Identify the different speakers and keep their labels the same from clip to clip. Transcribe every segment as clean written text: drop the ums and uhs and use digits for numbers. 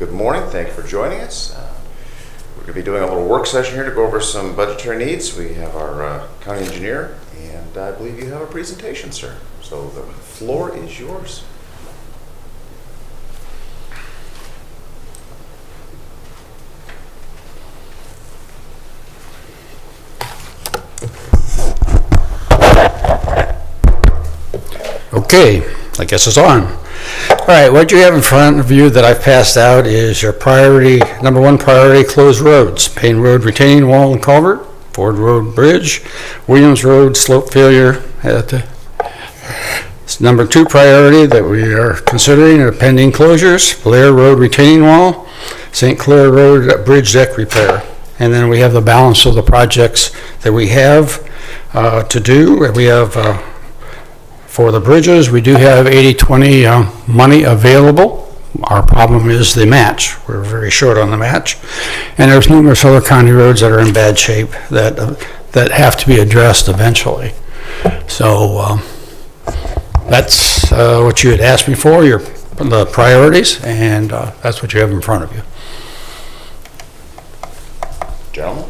Speaker 1: Good morning. Thank you for joining us. We're going to be doing a little work session here to go over some budgetary needs. We have our county engineer, and I believe you have a presentation, sir. So the floor is yours.
Speaker 2: Okay, I guess it's on. All right, what you have in front of you that I've passed out is your priority, number one priority, closed roads. Payne Road retaining wall and culvert, Ford Road bridge, Williams Road slope failure. Number two priority that we are considering are pending closures, Blair Road retaining wall, St. Clair Road bridge deck repair. And then we have the balance of the projects that we have to do. We have for the bridges, we do have 80-20 money available. Our problem is the match. We're very short on the match. And there's numerous other county roads that are in bad shape that have to be addressed eventually. So that's what you had asked me for, the priorities, and that's what you have in front of you.
Speaker 1: Gentlemen?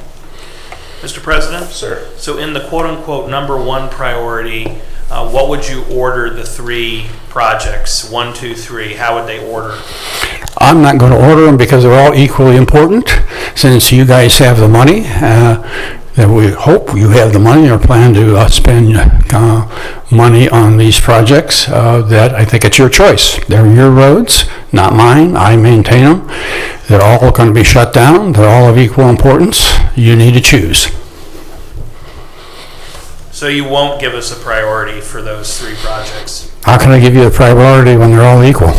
Speaker 3: Mr. President?
Speaker 1: Sir.
Speaker 3: So in the quote-unquote number one priority, what would you order the three projects? 1, 2, 3. How would they order?
Speaker 2: I'm not going to order them because they're all equally important. Since you guys have the money, that we hope you have the money or plan to spend money on these projects, that I think it's your choice. They're your roads, not mine. I maintain them. They're all going to be shut down. They're all of equal importance. You need to choose.
Speaker 3: So you won't give us a priority for those three projects?
Speaker 2: How can I give you a priority when they're all equal?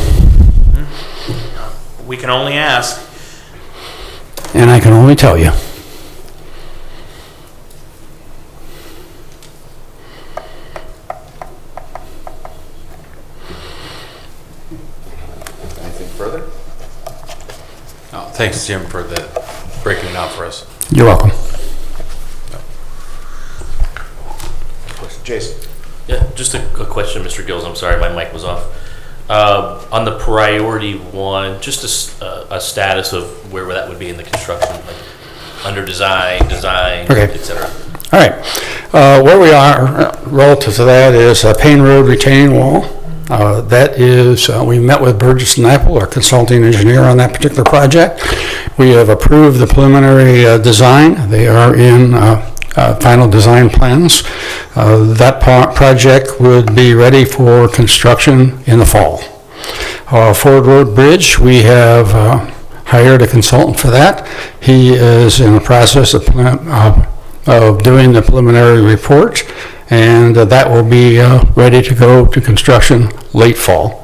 Speaker 3: We can only ask.
Speaker 2: And I can only tell you.
Speaker 1: Anything further?
Speaker 4: Oh, thanks, Jim, for breaking it out for us.
Speaker 2: You're welcome.
Speaker 1: Jason?
Speaker 5: Yeah, just a question, Mr. Gills. I'm sorry, my mic was off. On the priority one, just a status of where that would be in the construction, like under design,
Speaker 2: Okay.
Speaker 5: etc.
Speaker 2: All right. Where we are relative to that is Payne Road retaining wall. That is, we met with Burgess and Apple, our consulting engineer on that particular project. We have approved the preliminary design. They are in final design plans. That project would be ready for construction in the fall. Ford Road Bridge, we have hired a consultant for that. He is in the process of doing the preliminary report, and that will be ready to go to construction late fall.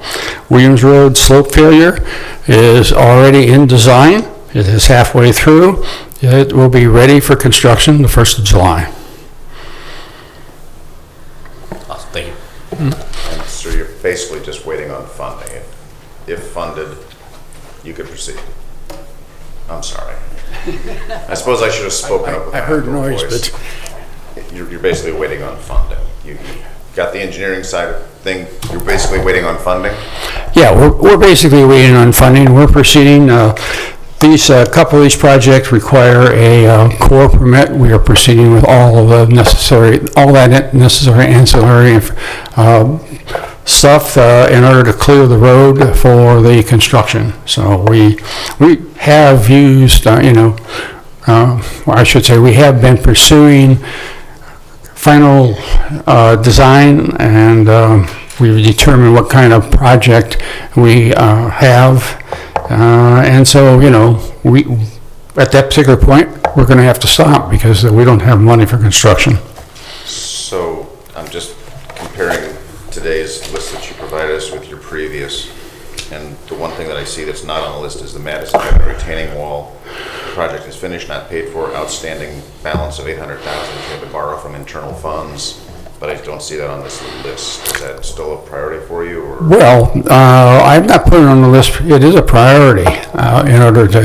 Speaker 2: Williams Road slope failure is already in design. It is halfway through. It will be ready for construction the 1st of July.
Speaker 5: Awesome, thank you.
Speaker 1: And so you're basically just waiting on funding. If funded, you could proceed. I'm sorry. I suppose I should have spoken up with
Speaker 2: I heard
Speaker 1: my
Speaker 2: noise,
Speaker 1: voice. But you're basically waiting on funding. You got the engineering side of thing. You're basically waiting on funding?
Speaker 2: Yeah, we're basically waiting on funding. We're proceeding. These couple of these projects require a core permit. We are proceeding with all that necessary ancillary stuff in order to clear the road for the construction. So we have used, I should say, we have been pursuing final design, and we've determined what kind of project we have. And so, we at that particular point, we're going to have to stop because we don't have money for construction.
Speaker 1: So I'm just comparing today's list that you provided us with your previous, and the one thing that I see that's not on the list is the Madison Avenue retaining wall. The project is finished, not paid for, outstanding balance of $800,000 you had to borrow from internal funds. But I don't see that on this list. Is that still a priority for you? Or?
Speaker 2: Well, I've not put it on the list. It is a priority in order to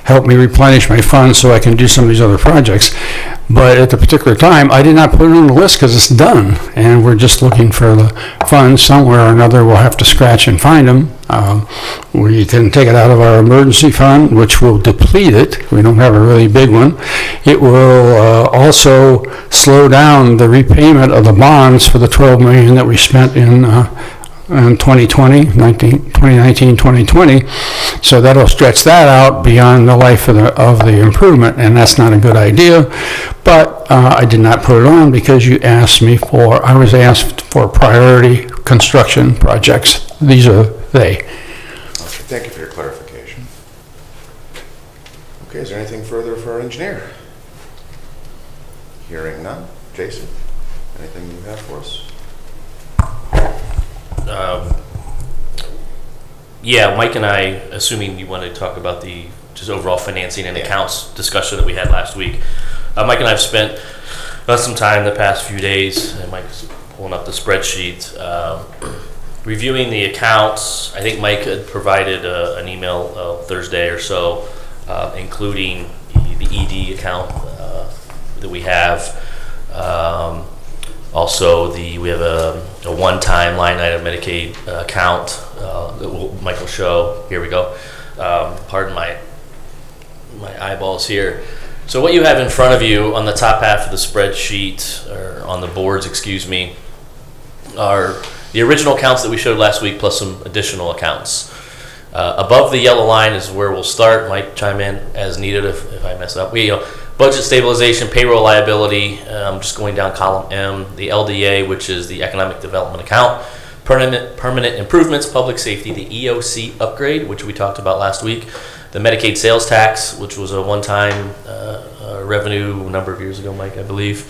Speaker 2: help me replenish my funds so I can do some of these other projects. But at the particular time, I did not put it on the list because it's done. And we're just looking for the funds somewhere or another. We'll have to scratch and find them. We can take it out of our emergency fund, which will deplete it. We don't have a really big one. It will also slow down the repayment of the bonds for the $12 million that we spent in 2019, 2020. So that'll stretch that out beyond the life of the improvement, and that's not a good idea. But I did not put it on because I was asked for priority construction projects. These are they.
Speaker 1: Okay, thank you for your clarification. Okay, is there anything further for our engineer? Hearing none. Jason, anything you have for us?
Speaker 5: Yeah, Mike and I, assuming you want to talk about the just overall financing and accounts discussion that we had last week. Mike and I have spent some time the past few days, and Mike's pulling up the spreadsheet, reviewing the accounts. I think Mike had provided an email Thursday or so, including the ED account that we have. Also, we have a one-time line item Medicaid account that Mike will show. Here we go. Pardon my eyeballs here. So what you have in front of you on the top half of the spreadsheet, or on the boards, excuse me, are the original accounts that we showed last week plus some additional accounts. Above the yellow line is where we'll start. Mike, chime in as needed if I mess up. Budget stabilization, payroll liability, I'm just going down column M, the LDA, which is the economic development account, permanent improvements, public safety, the EOC upgrade, which we talked about last week, the Medicaid sales tax, which was a one-time revenue a number of years ago, Mike, I believe.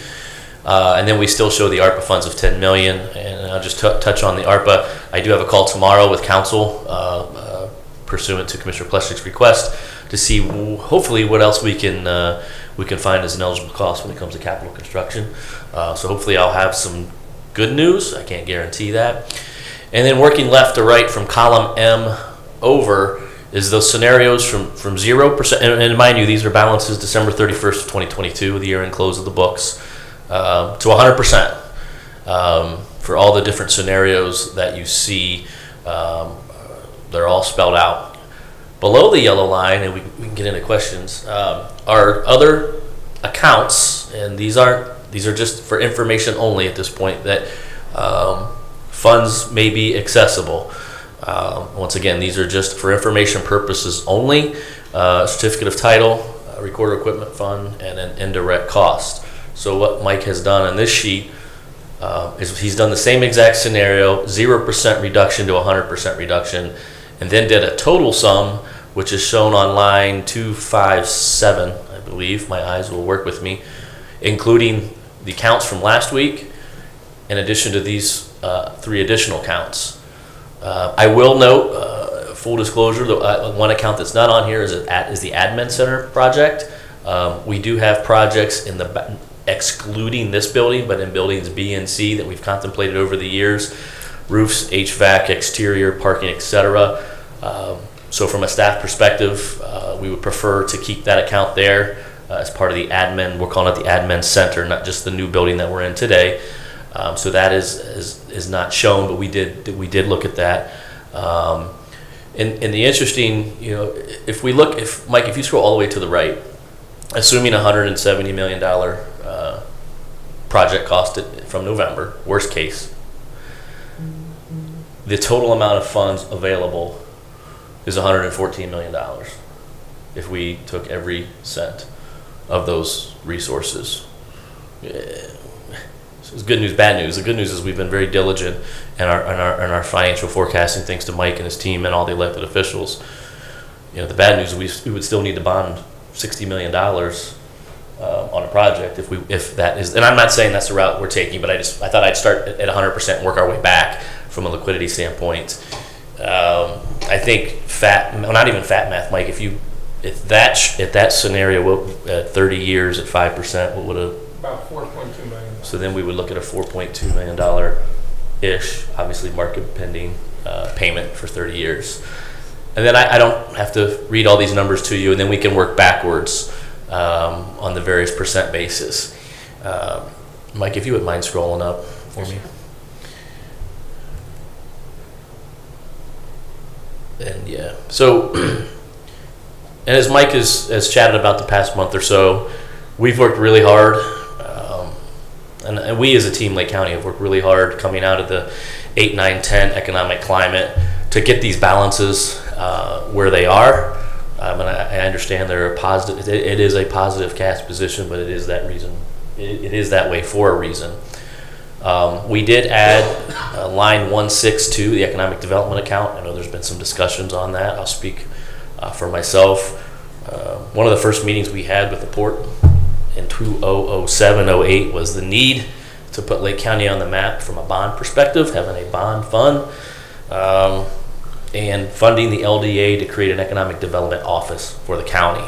Speaker 5: And then we still show the ARPA funds of $10 million, and I'll just touch on the ARPA. I do have a call tomorrow with council, pursuant to Commissioner Pleshik's request, to see hopefully what else we can find as an eligible cost when it comes to capital construction. So hopefully I'll have some good news. I can't guarantee that. And then working left to right from column M over is those scenarios from 0%, and mind you, these are balances December 31st of 2022, the year-end close of the books, to 100%, for all the different scenarios that you see. They're all spelled out. Below the yellow line, and we can get into questions, are other accounts, and these are just for information only at this point, that funds may be accessible. Once again, these are just for information purposes only. Certificate of title, recorder equipment fund, and an indirect cost. So what Mike has done on this sheet is he's done the same exact scenario, 0% reduction to 100% reduction, and then did a total sum, which is shown on line 257, I believe. My eyes will work with me, including the counts from last week, in addition to these 3 additional counts. I will note, full disclosure, the one account that's not on here is the admin center project. We do have projects in the excluding this building, but in buildings B and C that we've contemplated over the years: roofs, HVAC, exterior, parking, etc. So from a staff perspective, we would prefer to keep that account there as part of the admin. We're calling it the admin center, not just the new building that we're in today. So that is not shown, but we did look at that. And the interesting, if Mike, if you scroll all the way to the right, assuming $170 million project cost from November, worst case, the total amount of funds available is $114 million if we took every cent of those resources. It's good news, bad news. The good news is we've been very diligent in our financial forecasting, thanks to Mike and his team and all the elected officials. The bad news is we would still need to bond $60 million on a project if that is. And I'm not saying that's the route we're taking, but I thought I'd start at 100% and work our way back from a liquidity standpoint. I think not even fat math, Mike. If that scenario, at 30 years at 5%, what would
Speaker 6: about $4.2 million.
Speaker 5: So then we would look at a $4.2 million-ish, obviously market pending payment for 30 years. And then I don't have to read all these numbers to you, and then we can work backwards on the various percent basis. Mike, if you would mind scrolling up for me. And yeah, so, and as Mike has chatted about the past month or so, we've worked really hard, and we as a team, Lake County, have worked really hard coming out of the 8, 9, 10 economic climate to get these balances where they are. And I understand they're a positive. It is a positive cash position, but it is that reason. It is that way for a reason. We did add line 162, the economic development account. I know there's been some discussions on that. I'll speak for myself. One of the first meetings we had with the port in 2007-08 was the need to put Lake County on the map from a bond perspective, having a bond fund, and funding the LDA to create an economic development office for the county.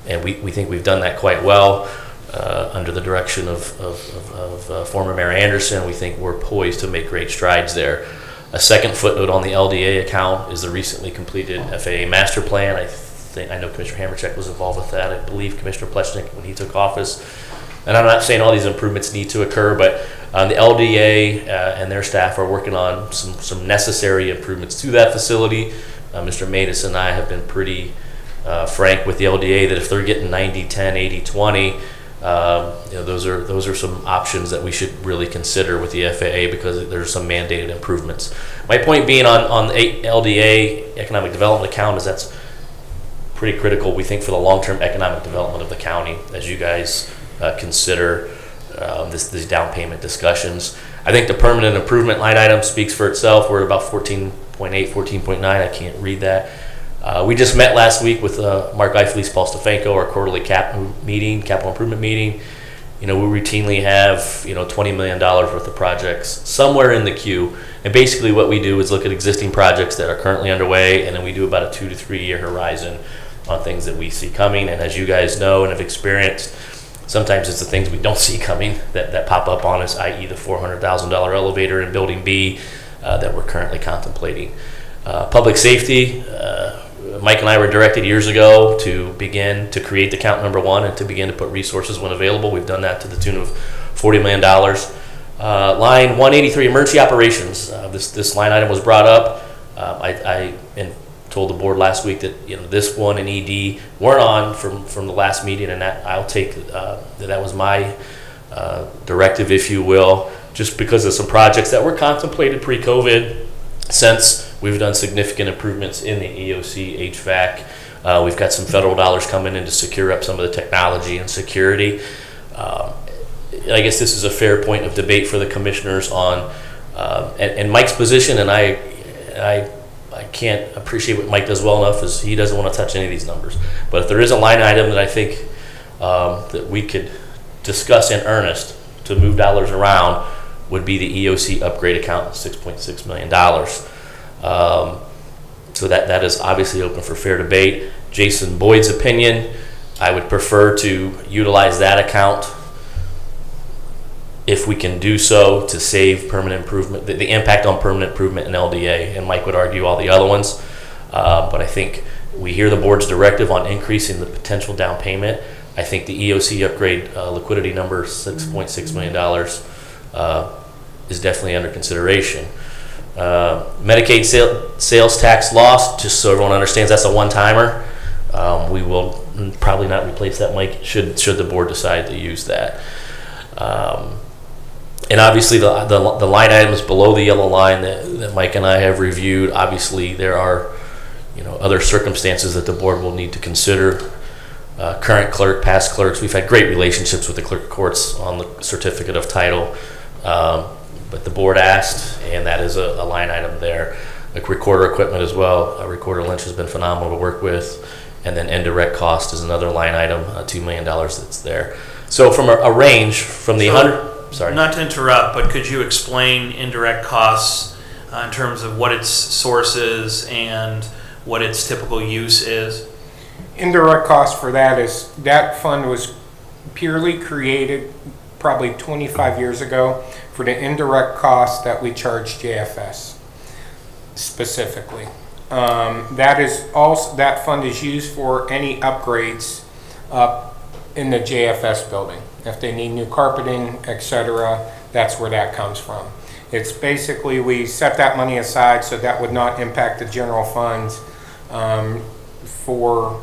Speaker 5: And we think we've done that quite well. Under the direction of former Mayor Anderson, we think we're poised to make great strides there. A second footnote on the LDA account is the recently completed FAA master plan. I know Commissioner Hammercheck was involved with that. I believe Commissioner Plechnik when he took office. And I'm not saying all these improvements need to occur, but the LDA and their staff are working on some necessary improvements to that facility. Mr. Matus and I have been pretty frank with the LDA that if they're getting 90-10, 80-20, those are some options that we should really consider with the FAA because there's some mandated improvements. My point being on the LDA economic development account is that's pretty critical, we think, for the long-term economic development of the county as you guys consider these down payment discussions. I think the permanent improvement line item speaks for itself. We're about 14.8, 14.9. I can't read that. We just met last week with Mark Eiffelis, Paul Stefanko, our quarterly capital improvement meeting. We routinely have $20 million worth of projects somewhere in the queue, and basically what we do is look at existing projects that are currently underway, and then we do about a 2 to 3 year horizon on things that we see coming. And as you guys know and have experienced, sometimes it's the things we don't see coming that pop up on us, i.e. the $400,000 elevator in Building B that we're currently contemplating. Public safety. Mike and I were directed years ago to begin to create the count number 1 and to begin to put resources when available. We've done that to the tune of $40 million. Line 183, emergency operations. This line item was brought up. I told the board last week that this one and ED weren't on from the last meeting, and that I'll take that was my directive, if you will, just because of some projects that were contemplated pre-COVID. Since we've done significant improvements in the EOC HVAC, we've got some federal dollars coming in to secure up some of the technology and security. I guess this is a fair point of debate for the commissioners on, and Mike's position, and I can't appreciate what Mike does well enough is he doesn't want to touch any of these numbers. But if there is a line item that I think that we could discuss in earnest to move dollars around, would be the EOC upgrade account, $6.6 million. So that is obviously open for fair debate. Jason Boyd's opinion, I would prefer to utilize that account if we can do so to save permanent improvement, the impact on permanent improvement in LDA, and Mike would argue all the other ones. But I think we hear the board's directive on increasing the potential down payment. I think the EOC upgrade liquidity number, $6.6 million, is definitely under consideration. Medicaid sales tax loss, just so everyone understands, that's a one-timer. We will probably not replace that, Mike, should the board decide to use that. And obviously the line items below the yellow line that Mike and I have reviewed, obviously there are other circumstances that the board will need to consider. Current clerk, past clerks, we've had great relationships with the clerk of courts on the certificate of title. But the board asked, and that is a line item there. Like recorder equipment as well. Recorder Lynch has been phenomenal to work with. And then indirect cost is another line item, $2 million that's there. So from a range from the 100, sorry.
Speaker 3: Not to interrupt, but could you explain indirect costs in terms of what its source is and what its typical use is?
Speaker 6: Indirect cost for that is, that fund was purely created probably 25 years ago for the indirect costs that we charge JFS specifically. That fund is used for any upgrades up in the JFS building. If they need new carpeting, etc., that's where that comes from. It's basically, we set that money aside so that would not impact the general funds for,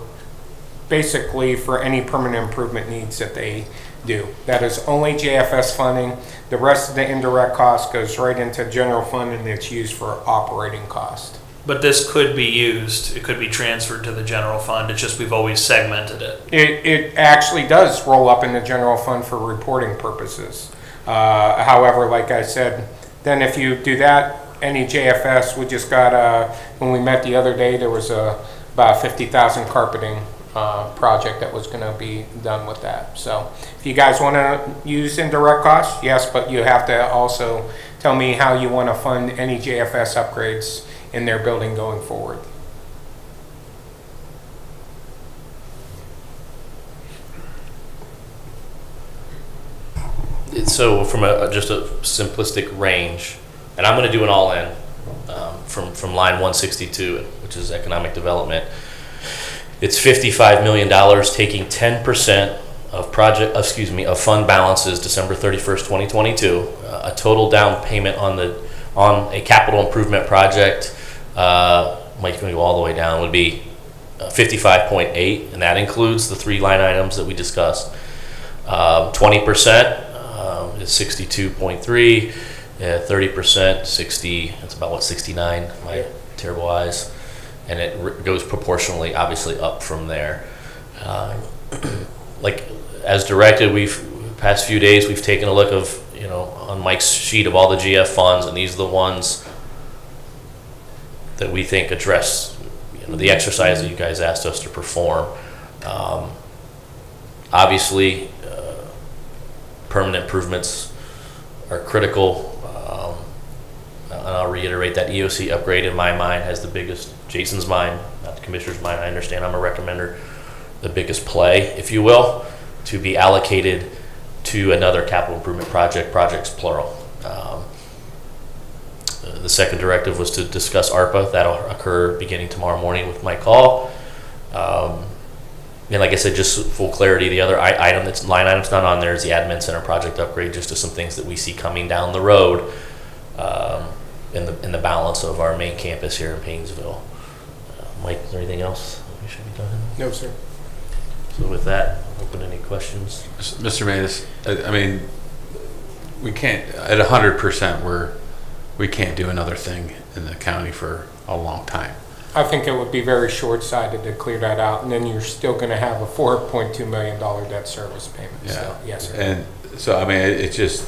Speaker 6: basically for any permanent improvement needs that they do. That is only JFS funding. The rest of the indirect cost goes right into general fund and it's used for operating cost.
Speaker 3: But this could be used, it could be transferred to the general fund, it's just we've always segmented it.
Speaker 6: It actually does roll up in the general fund for reporting purposes. However, like I said, then if you do that, any JFS, we just got, when we met the other day, there was about 50,000 carpeting project that was gonna be done with that. So if you guys wanna use indirect costs, yes, but you have to also tell me how you wanna fund any JFS upgrades in their building going forward.
Speaker 5: So from just a simplistic range, and I'm going to do an all-in from line 162, which is economic development. It's $55 million, taking 10% of fund balances December 31st, 2022. A total down payment on a capital improvement project, might go all the way down, would be 55.8, and that includes the 3 line items that we discussed. 20%. Is 62.3, 30%, 60, that's about what, 69, my terrible eyes. And it goes proportionally, obviously, up from there. Like, as directed, past few days, we've taken a look of, on Mike's sheet of all the GF funds, and these are the ones that we think address, the exercise that you guys asked us to perform. Obviously, permanent improvements are critical. And I'll reiterate that EOC upgrade in my mind has the biggest, Jason's mind, not the commissioner's mind, I understand I'm a recommender, the biggest play, if you will, to be allocated to another capital improvement projects plural. The second directive was to discuss ARPA. That'll occur beginning tomorrow morning with Mike Hall. And like I said, just full clarity, the other line item's not on there is the admin center project upgrade, just to some things that we see coming down the road in the balance of our main campus here in Paynesville. Mike, is there anything else we should be done?
Speaker 6: No, sir.
Speaker 5: So with that, open any questions.
Speaker 4: Mr. Mays, I mean, we can't, at 100%, we can't do another thing in the county for a long time.
Speaker 6: I think it would be very short-sighted to clear that out, and then you're still going to have a $4.2 million debt service payment.
Speaker 4: Yeah.
Speaker 6: So, yes, sir.
Speaker 4: And so, I mean, it's just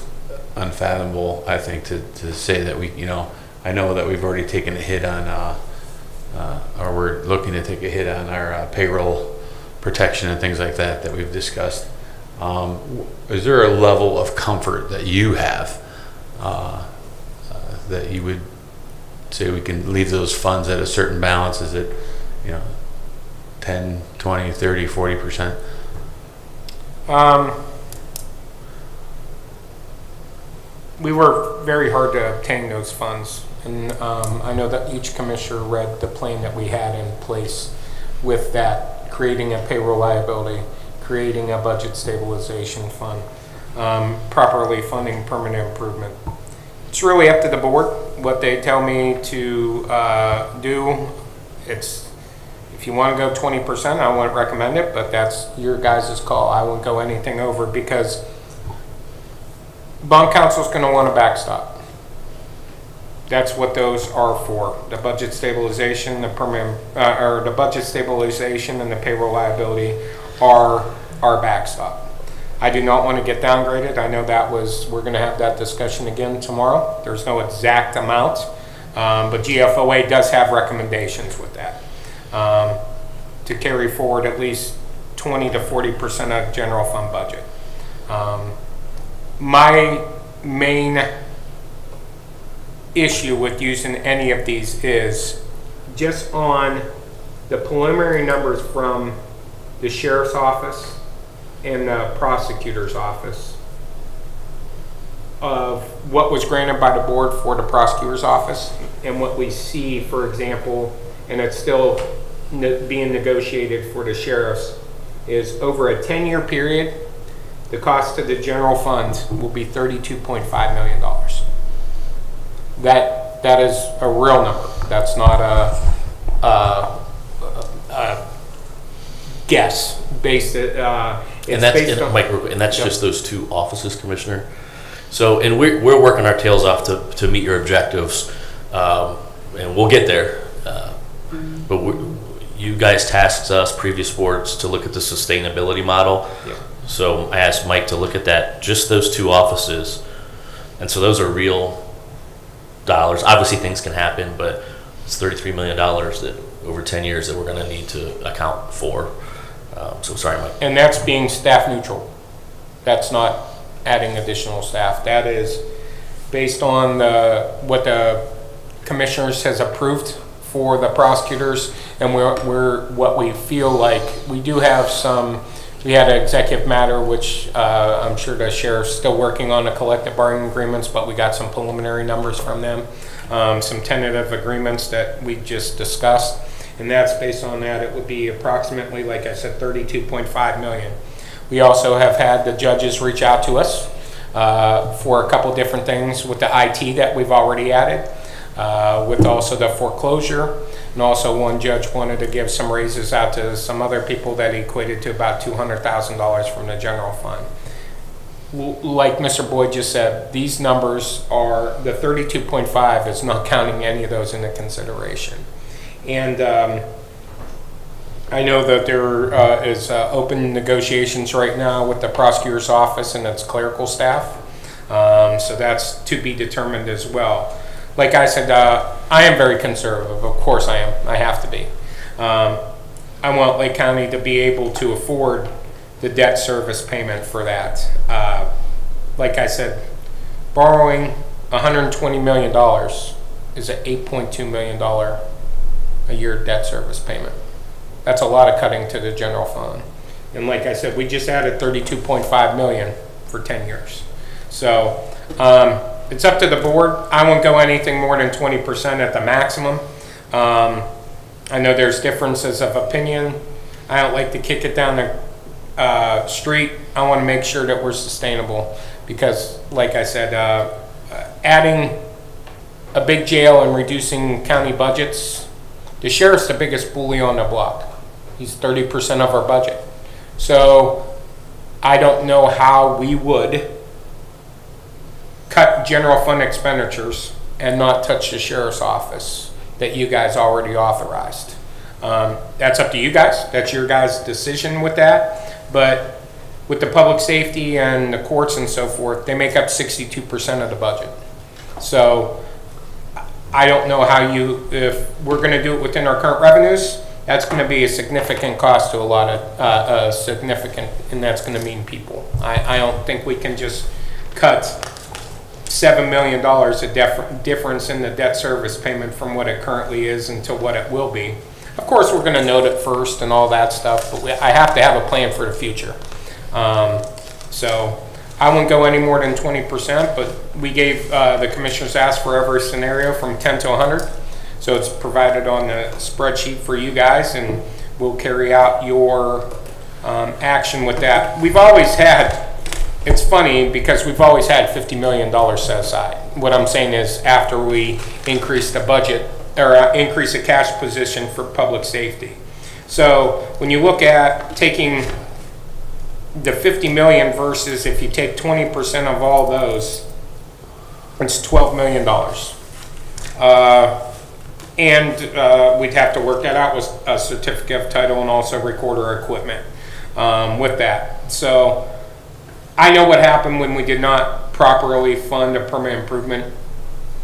Speaker 4: unfathomable, I think, to say that I know that we've already taken a hit on, or we're looking to take a hit on our payroll protection and things like that we've discussed. Is there a level of comfort that you have that you would say we can leave those funds at a certain balance? Is it 10, 20, 30, 40%?
Speaker 6: We worked very hard to obtain those funds, and I know that each commissioner read the plan that we had in place with that, creating a payroll liability, creating a budget stabilization fund, properly funding permanent improvement. It's really up to the board what they tell me to do. If you want to go 20%, I wouldn't recommend it, but that's your guys' call. I wouldn't go anything over, because bond council's going to want a backstop. That's what those are for. The budget stabilization, the permanent, or the budget stabilization and the payroll liability are our backstop. I do not want to get downgraded. I know we're going to have that discussion again tomorrow. There's no exact amount, but GFOA does have recommendations with that, to carry forward at least 20 to 40% of general fund budget. My main issue with using any of these is just on the preliminary numbers from the sheriff's office and the prosecutor's office of what was granted by the board for the prosecutor's office, and what we see, for example, and it's still being negotiated for the sheriff's, is over a 10-year period, the cost to the general fund will be $32.5 million. that is a real number. That's not a guess based, it's
Speaker 5: And that's,
Speaker 6: based on.
Speaker 5: Mike, and that's
Speaker 6: Yep.
Speaker 5: just those 2 offices, Commissioner. So, and we're working our tails off to meet your objectives, and we'll get there. But you guys tasked us, previous boards, to look at the sustainability model.
Speaker 6: Yeah.
Speaker 5: So I asked Mike to look at that, just those 2 offices. And so those are real dollars. Obviously, things can happen, but it's $33 million that over 10 years that we're going to need to account for. So sorry, Mike.
Speaker 6: And that's being staff neutral. That's not adding additional staff. That is based on what the commissioners has approved for the prosecutors, and what we feel like. We do have we had an executive matter, which I'm sure the sheriff's still working on the collective bargaining agreements, but we got some preliminary numbers from them. Some tentative agreements that we just discussed, and that's based on that. It would be approximately, like I said, 32.5 million. We also have had the judges reach out to us for a couple different things with the IT that we've already added, with also the foreclosure, and also one judge wanted to give some raises out to some other people that equated to about $200,000 from the general fund. Like Mr. Boyd just said, these numbers are, the 32.5 is not counting any of those into consideration. And I know that there is open negotiations right now with the prosecutor's office and its clerical staff. So that's to be determined as well. Like I said, I am very conservative. Of course I am. I have to be. I want Lake County to be able to afford the debt service payment for that. Like I said, borrowing $120 million is an $8.2 million a year debt service payment. That's a lot of cutting to the general fund. And like I said, we just added 32.5 million for 10 years. So it's up to the board. I won't go anything more than 20% at the maximum. I know there's differences of opinion. I don't like to kick it down the street. I want to make sure that we're sustainable because, like I said, adding a big jail and reducing county budgets, the sheriff's the biggest bully on the block. He's 30% of our budget. So I don't know how we would cut general fund expenditures and not touch the sheriff's office that you guys already authorized. That's up to you guys. That's your guys' decision with that. But with the public safety and the courts and so forth, they make up 62% of the budget. So I don't know how if we're going to do it within our current revenues, that's going to be a significant cost to a lot of significant, and that's going to mean people. I don't think we can just cut $7 million a difference in the debt service payment from what it currently is into what it will be. Of course, we're going to note it first and all that stuff, but I have to have a plan for the future. So I won't go any more than 20%, but we gave the commissioners asked for every scenario from 10 to 100. So it's provided on the spreadsheet for you guys, and we'll carry out your action with that. We've always had, it's funny because we've always had $50 million set aside. What I'm saying is after we increase the budget or increase the cash position for public safety. So when you look at taking the 50 million versus if you take 20% of all those, it's $12 million. And we'd have to work that out with a certificate of title and also recorder equipment with that. So I know what happened when we did not properly fund a permanent improvement.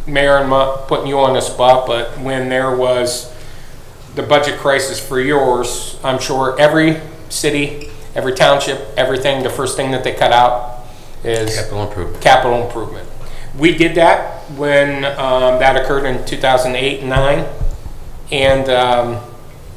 Speaker 6: Mayor, I'm not putting you on the spot, but when there was the budget crisis for yours, I'm sure every city, every township, everything, the first thing that they cut out is capital improvement. We did that when that occurred in 2008 and 9, and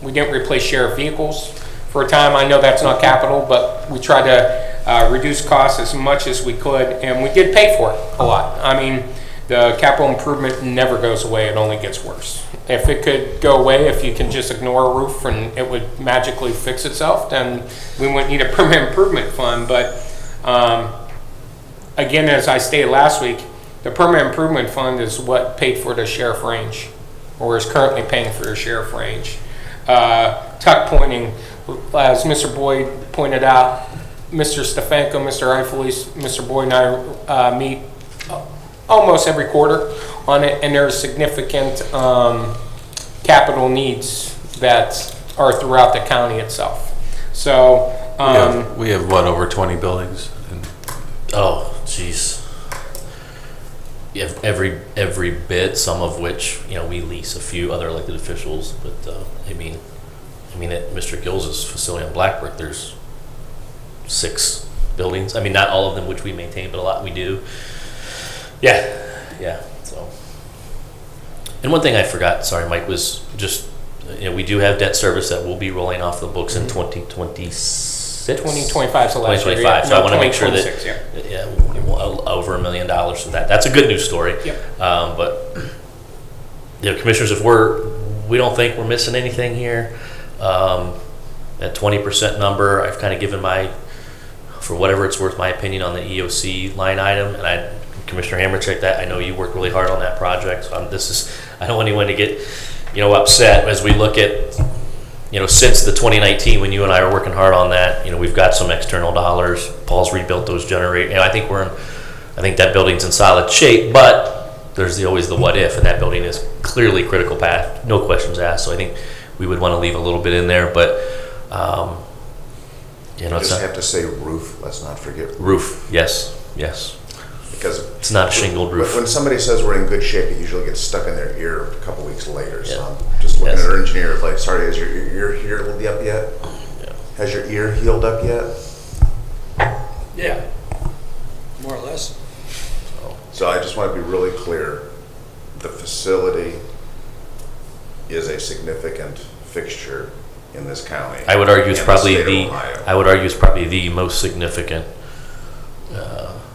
Speaker 6: we didn't replace sheriff vehicles for a time. I know that's not capital, but we tried to reduce costs as much as we could, and we did pay for it a lot. I mean, the capital improvement never goes away, it only gets worse. If it could go away, if you can just ignore a roof and it would magically fix itself, then we wouldn't need a permanent improvement fund. But again, as I stated last week, The permanent improvement fund is what paid for the sheriff range, or is currently paying for the sheriff range. Tuck pointing, as Mr. Boyd pointed out, Mr. Stefanko, Mr. Eifelis, Mr. Boyd and I meet almost every quarter on it, and there's significant capital needs that are throughout the county itself. So
Speaker 4: we have what, over 20 buildings?
Speaker 5: Oh, jeez. Yeah, every bit, some of which, we lease a few other elected officials, but I mean at Mr. Gill's facility on Blackbrook, there's 6 buildings. I mean, not all of them which we maintain, but a lot we do. Yeah. So, and one thing I forgot, sorry, Mike, was just we do have debt service that will be rolling off the books in 2026.
Speaker 6: 2025 is the last year.
Speaker 5: 2025. So
Speaker 6: No,
Speaker 5: I want to make sure that
Speaker 6: 2026,
Speaker 5: over $1 million for that. That's a good news story.
Speaker 6: Yep.
Speaker 5: But commissioners, if we don't think we're missing anything here, that 20% number, I've kind of given for whatever it's worth, my opinion on the EOC line item, and Commissioner Hammercheck, that I know you worked really hard on that project. So I don't want anyone to get upset as we look at since the 2019 when you and I are working hard on that. We've got some external dollars. Paul's rebuilt those generators. I think that building's in solid shape, but there's always the what if, and that building is clearly critical path, no questions asked. So I think we would want to leave a little bit in there, but
Speaker 1: Just have to say roof, let's not forget.
Speaker 5: Roof, yes.
Speaker 1: Because
Speaker 5: it's not a shingled roof.
Speaker 1: When somebody says we're in good shape, it usually gets stuck in their ear a couple weeks later. So I'm just looking at our engineer like, sorry, has your ear healed up yet?
Speaker 5: Yeah.
Speaker 1: Has your ear healed up yet?
Speaker 7: Yeah, more or less.
Speaker 1: So I just want to be really clear. The facility is a significant fixture in this county.
Speaker 5: I would argue it's probably
Speaker 1: the
Speaker 5: the most significant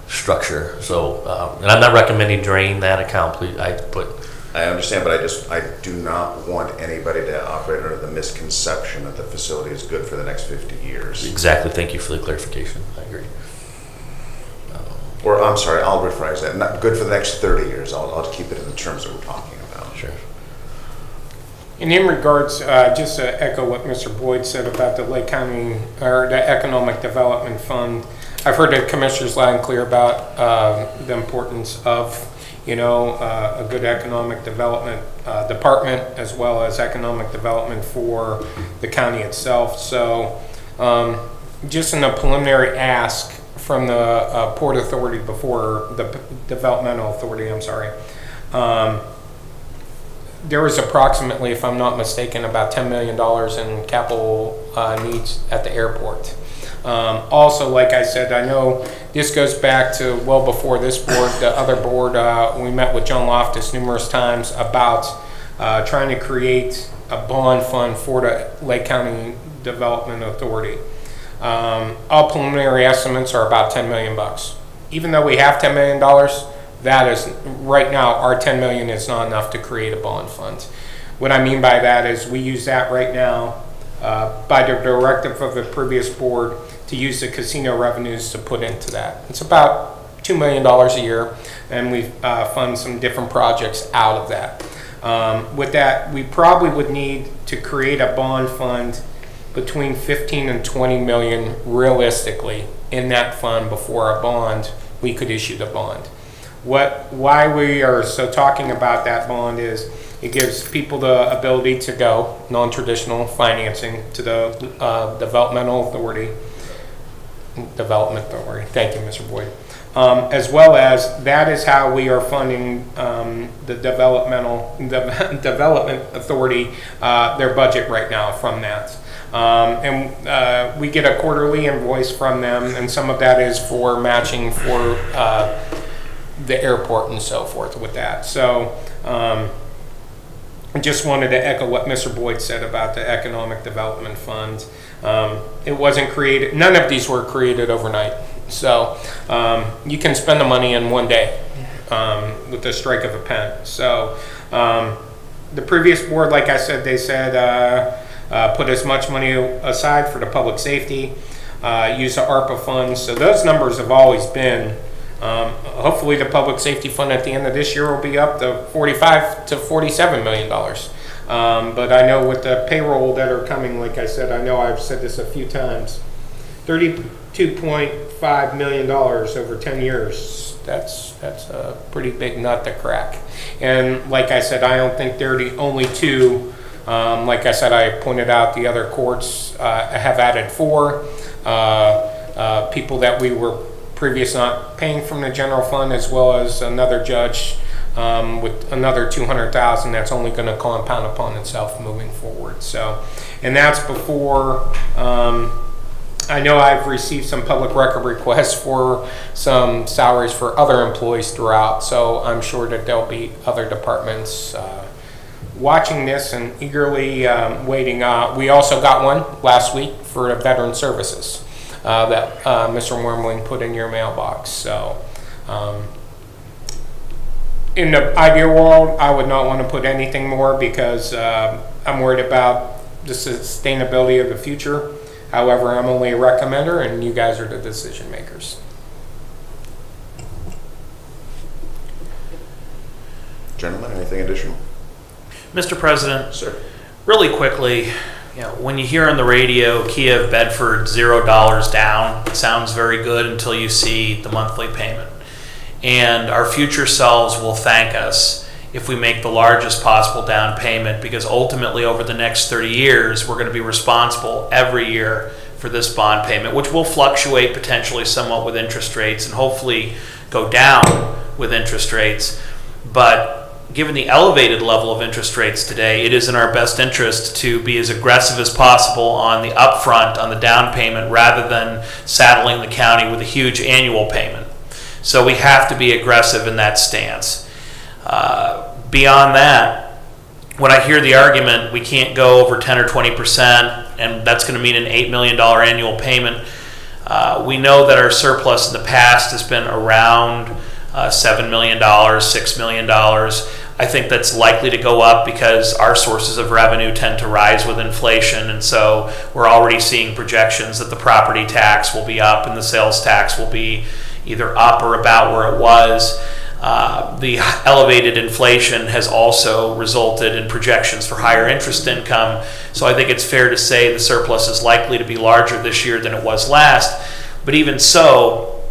Speaker 5: structure. So, and I'm not recommending drain that account, please.
Speaker 1: I understand, but I do not want anybody to operate under the misconception that the facility is good for the next 50 years.
Speaker 5: Exactly. Thank you for the clarification. I agree.
Speaker 1: Or I'm sorry, I'll rephrase that. Not good for the next 30 years. I'll keep it in the terms that we're talking about.
Speaker 5: Sure.
Speaker 6: And in regards, just to echo what Mr. Boyd said about the Lake County, or the Economic Development Fund, I've heard the commissioners loud and clear about the importance of, a good economic development department, as well as economic development for the county itself. So just in a preliminary ask from the Port Authority before the Developmental Authority, there was approximately, if I'm not mistaken, about $10 million in capital needs at the airport. Also, like I said, I know this goes back to well before this board, the other board, we met with John Loftus numerous times about trying to create a bond fund for the Lake County Development Authority. All preliminary estimates are about $10 million. Even though we have $10 million, that is, right now, our $10 million is not enough to create a bond fund. What I mean by that is we use that right now by the directive of the previous board to use the casino revenues to put into that. It's about $2 million a year, and we fund some different projects out of that. With that, we probably would need to create a bond fund between 15 and 20 million realistically in that fund before a bond, we could issue the bond. Why we are so talking about that bond is it gives people the ability to go non-traditional financing to the Developmental Authority. Thank you, Mr. Boyd. As well as that is how we are funding the Development Authority, their budget right now from that. And we get a quarterly invoice from them, and some of that is for matching for the airport and so forth with that. So I just wanted to echo what Mr. Boyd said about the Economic Development Fund. It wasn't created, none of these were created overnight. So you can spend the money in one day with the strike of a pen. So the previous board, like I said, they said put as much money aside for the public safety, use the ARPA funds. So those numbers have always been Hopefully the public safety fund at the end of this year will be up to $45 to $47 million. But I know with the payroll that are coming, like I said, I know I've said this a few times, $32.5 million over 10 years. That's a pretty big nut to crack. And like I said, I don't think they're the only two. Like I said, I pointed out the other courts have added 4 people that we were previous not paying from the general fund, as well as another judge with another $200,000 that's only going to compound upon itself moving forward. So, and that's before. I know I've received some public record requests for some salaries for other employees throughout, so I'm sure that there'll be other departments watching this and eagerly waiting. We also got one last week for the veteran services that Mr. Wormling put in your mailbox. So in the ideal world, I would not want to put anything more because I'm worried about the sustainability of the future. However, I'm only a recommender, and you guys are the decision makers.
Speaker 1: Gentlemen, anything additional?
Speaker 3: Mr. President,
Speaker 1: Sir.
Speaker 3: really quickly, when you hear on the radio Kia of Bedford $0 down, it sounds very good until you see the monthly payment. And our future selves will thank us if we make the largest possible down payment, because ultimately over the next 30 years, we're going to be responsible every year for this bond payment, which will fluctuate potentially somewhat with interest rates and hopefully go down with interest rates. But given the elevated level of interest rates today, it is in our best interest to be as aggressive as possible on the upfront, on the down payment, rather than saddling the county with a huge annual payment. So we have to be aggressive in that stance. Beyond that, when I hear the argument we can't go over 10 or 20%, and that's going to mean an $8 million annual payment, we know that our surplus in the past has been around $7 million, $6 million. I think that's likely to go up because our sources of revenue tend to rise with inflation, and so we're already seeing projections that the property tax will be up and the sales tax will be either up or about where it was. The elevated inflation has also resulted in projections for higher interest income, so I think it's fair to say the surplus is likely to be larger this year than it was last. But even so,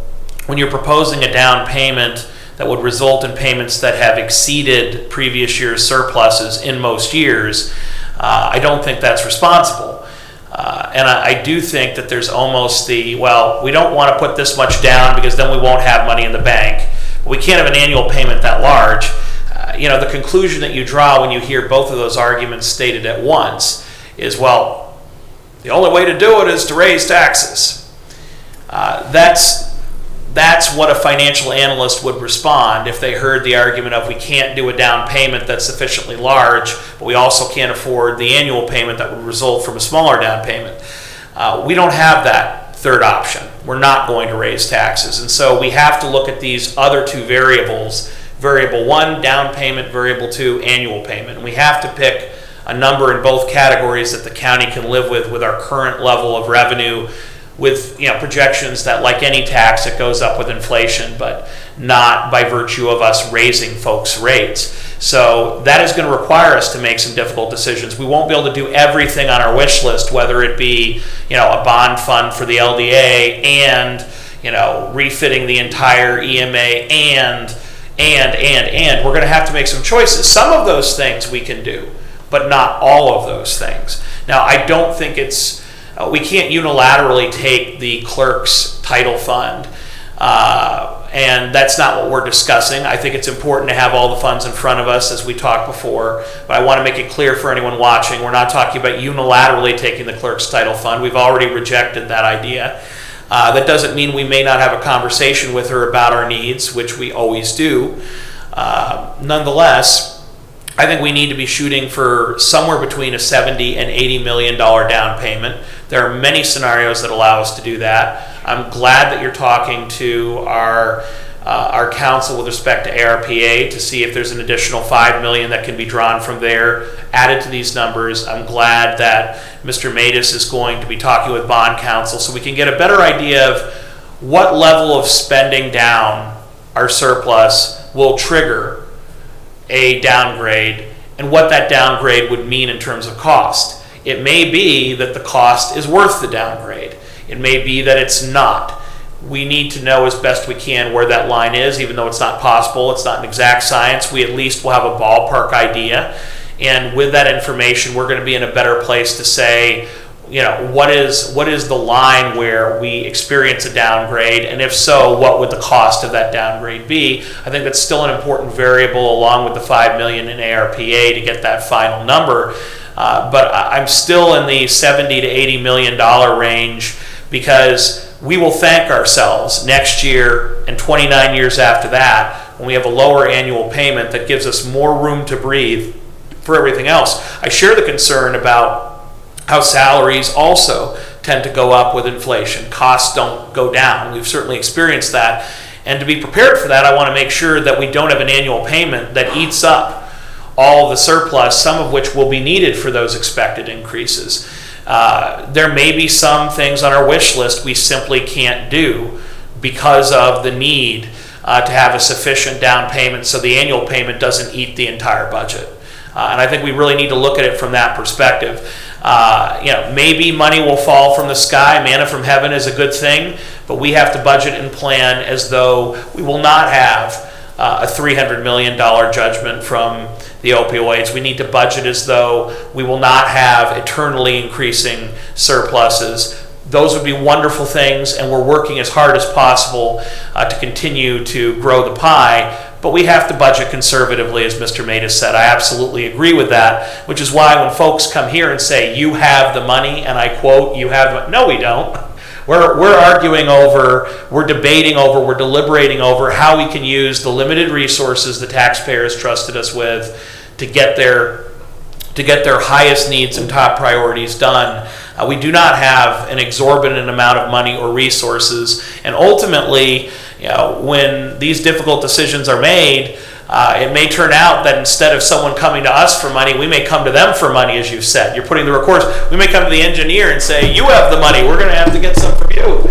Speaker 3: when you're proposing a down payment that would result in payments that have exceeded previous year's surpluses in most years, I don't think that's responsible. And I do think that there's almost we don't want to put this much down because then we won't have money in the bank. We can't have an annual payment that large. The conclusion that you draw when you hear both of those arguments stated at once is, well, the only way to do it is to raise taxes. That's what a financial analyst would respond if they heard the argument of we can't do a down payment that's sufficiently large, but we also can't afford the annual payment that would result from a smaller down payment. We don't have that third option. We're not going to raise taxes. And so we have to look at these other two variables. Variable 1, down payment. Variable 2, annual payment. And we have to pick a number in both categories that the county can live with our current level of revenue, with projections that, like any tax, it goes up with inflation, but not by virtue of us raising folks' rates. So that is going to require us to make some difficult decisions. We won't be able to do everything on our wish list, whether it be a bond fund for the LDA and refitting the entire EMA and we're going to have to make some choices. Some of those things we can do, but not all of those things. Now, I don't think we can't unilaterally take the clerk's title fund, and that's not what we're discussing. I think it's important to have all the funds in front of us, as we talked before, but I want to make it clear for anyone watching, we're not talking about unilaterally taking the clerk's title fund. We've already rejected that idea. That doesn't mean we may not have a conversation with her about our needs, which we always do. Nonetheless, I think we need to be shooting for somewhere between a $70 and $80 million down payment. There are many scenarios that allow us to do that. I'm glad that you're talking to our council with respect to ARPA to see if there's an additional $5 million that can be drawn from there, added to these numbers. I'm glad that Mr. Matus is going to be talking with bond counsel so we can get a better idea of what level of spending down our surplus will trigger a downgrade, and what that downgrade would mean in terms of cost. It may be that the cost is worth the downgrade. It may be that it's not. We need to know as best we can where that line is, even though it's not possible, it's not an exact science. We at least will have a ballpark idea. And with that information, we're going to be in a better place to say, what is the line where we experience a downgrade, and if so, what would the cost of that downgrade be? I think that's still an important variable, along with the $5 million in ARPA, to get that final number. But I'm still in the $70 to $80 million range, because we will thank ourselves next year and 29 years after that when we have a lower annual payment that gives us more room to breathe for everything else. I share the concern about how salaries also tend to go up with inflation. Costs don't go down. We've certainly experienced that. And to be prepared for that, I want to make sure that we don't have an annual payment that eats up all of the surplus, some of which will be needed for those expected increases. There may be some things on our wish list we simply can't do because of the need to have a sufficient down payment so the annual payment doesn't eat the entire budget. And I think we really need to look at it from that perspective. Maybe money will fall from the sky. Manna from heaven is a good thing, but we have to budget and plan as though we will not have a $300 million judgment from the opioids. We need to budget as though we will not have eternally increasing surpluses. Those would be wonderful things, and we're working as hard as possible to continue to grow the pie. But we have to budget conservatively, as Mr. Matus said. I absolutely agree with that, which is why when folks come here and say, you have the money, and I quote, you have, no, we don't. We're arguing over, we're debating over, we're deliberating over how we can use the limited resources the taxpayers trusted us with to get their highest needs and top priorities done. We do not have an exorbitant amount of money or resources, and ultimately, when these difficult decisions are made, it may turn out that instead of someone coming to us for money, we may come to them for money, as you've said. You're putting the recourse. We may come to the engineer and say, you have the money, we're going to have to get some from you.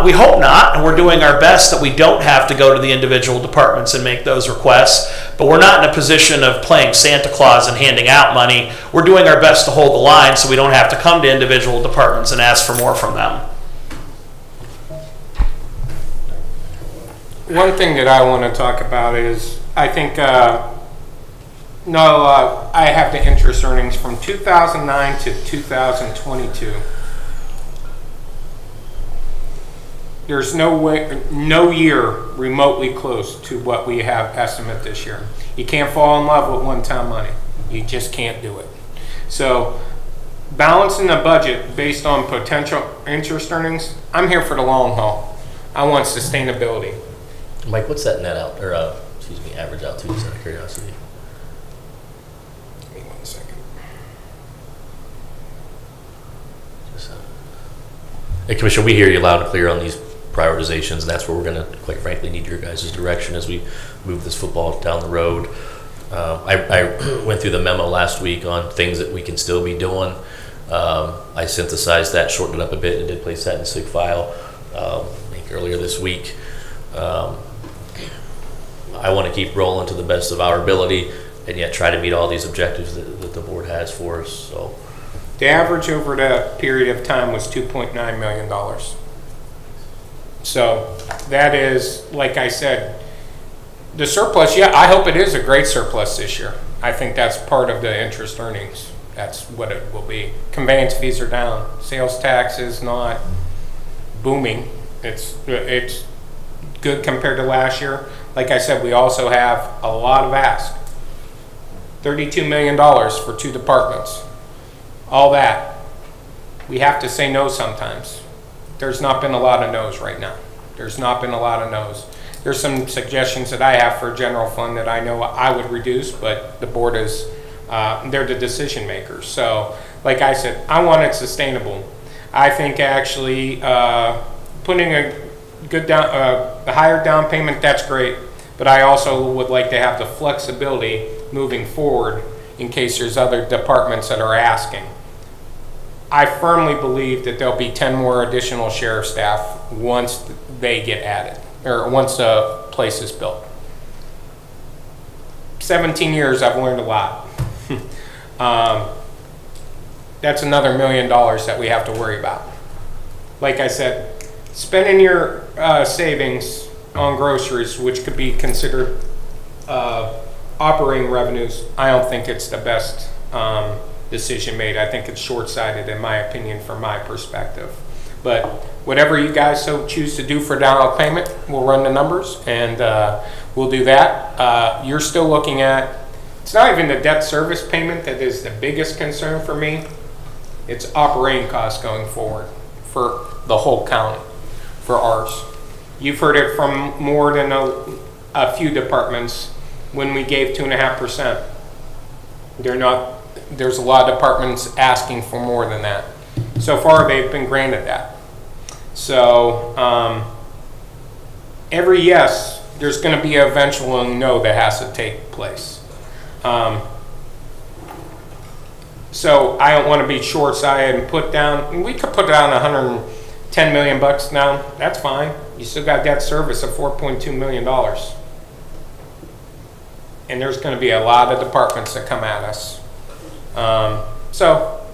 Speaker 3: We hope not, and we're doing our best that we don't have to go to the individual departments and make those requests, but we're not in a position of playing Santa Claus and handing out money. We're doing our best to hold the line so we don't have to come to individual departments and ask for more from them.
Speaker 6: One thing that I want to talk about is, I think, I have the interest earnings from 2009 to 2022. There's no year remotely close to what we have estimate this year. You can't fall in love with one-time money. You just can't do it. So, balancing the budget based on potential interest earnings, I'm here for the long haul. I want sustainability.
Speaker 5: Mike, what's that net out, or average out to, just out of curiosity?
Speaker 6: Give me 1 second.
Speaker 5: Hey, Commissioner, we hear you loud and clear on these prioritizations, and that's where we're going to, quite frankly, need your guys' direction as we move this football down the road. I went through the memo last week on things that we can still be doing. I synthesized that, shortened it up a bit, and did place that in the SIG file I think earlier this week. I want to keep rolling to the best of our ability and yet try to meet all these objectives that the board has for us. So,
Speaker 6: the average over the period of time was $2.9 million. So that is, like I said, the surplus, yeah, I hope it is a great surplus this year. I think that's part of the interest earnings. That's what it will be. Conveyance fees are down. Sales tax is not booming. It's good compared to last year. Like I said, we also have a lot of ask. $32 million for 2 departments. All that. We have to say no sometimes. There's not been a lot of no's right now. There's not been a lot of no's. There's some suggestions that I have for general fund that I know I would reduce, but the board is, they're the decision makers. So, like I said, I want it sustainable. I think actually putting a good a higher down payment, that's great, but I also would like to have the flexibility moving forward in case there's other departments that are asking. I firmly believe that there'll be 10 more additional sheriff staff once they get added. or once the place is built. 17 years, I've learned a lot. That's another $1 million that we have to worry about. Like I said, spending your savings on groceries, which could be considered operating revenues, I don't think it's the best decision made. I think it's short-sighted, in my opinion, from my perspective. But whatever you guys so choose to do for down payment, we'll run the numbers and we'll do that. You're still looking at, it's not even the debt service payment that is the biggest concern for me. It's operating costs going forward for the whole county, for ours. You've heard it from more than a few departments when we gave 2.5%. There's a lot of departments asking for more than that. So far, they've been granted that. So every yes, there's going to be an eventual no that has to take place. So I don't want to be short-sighted and put down, we could put down 110 million bucks now. That's fine. You still got debt service of $4.2 million. And there's going to be a lot of departments that come at us. So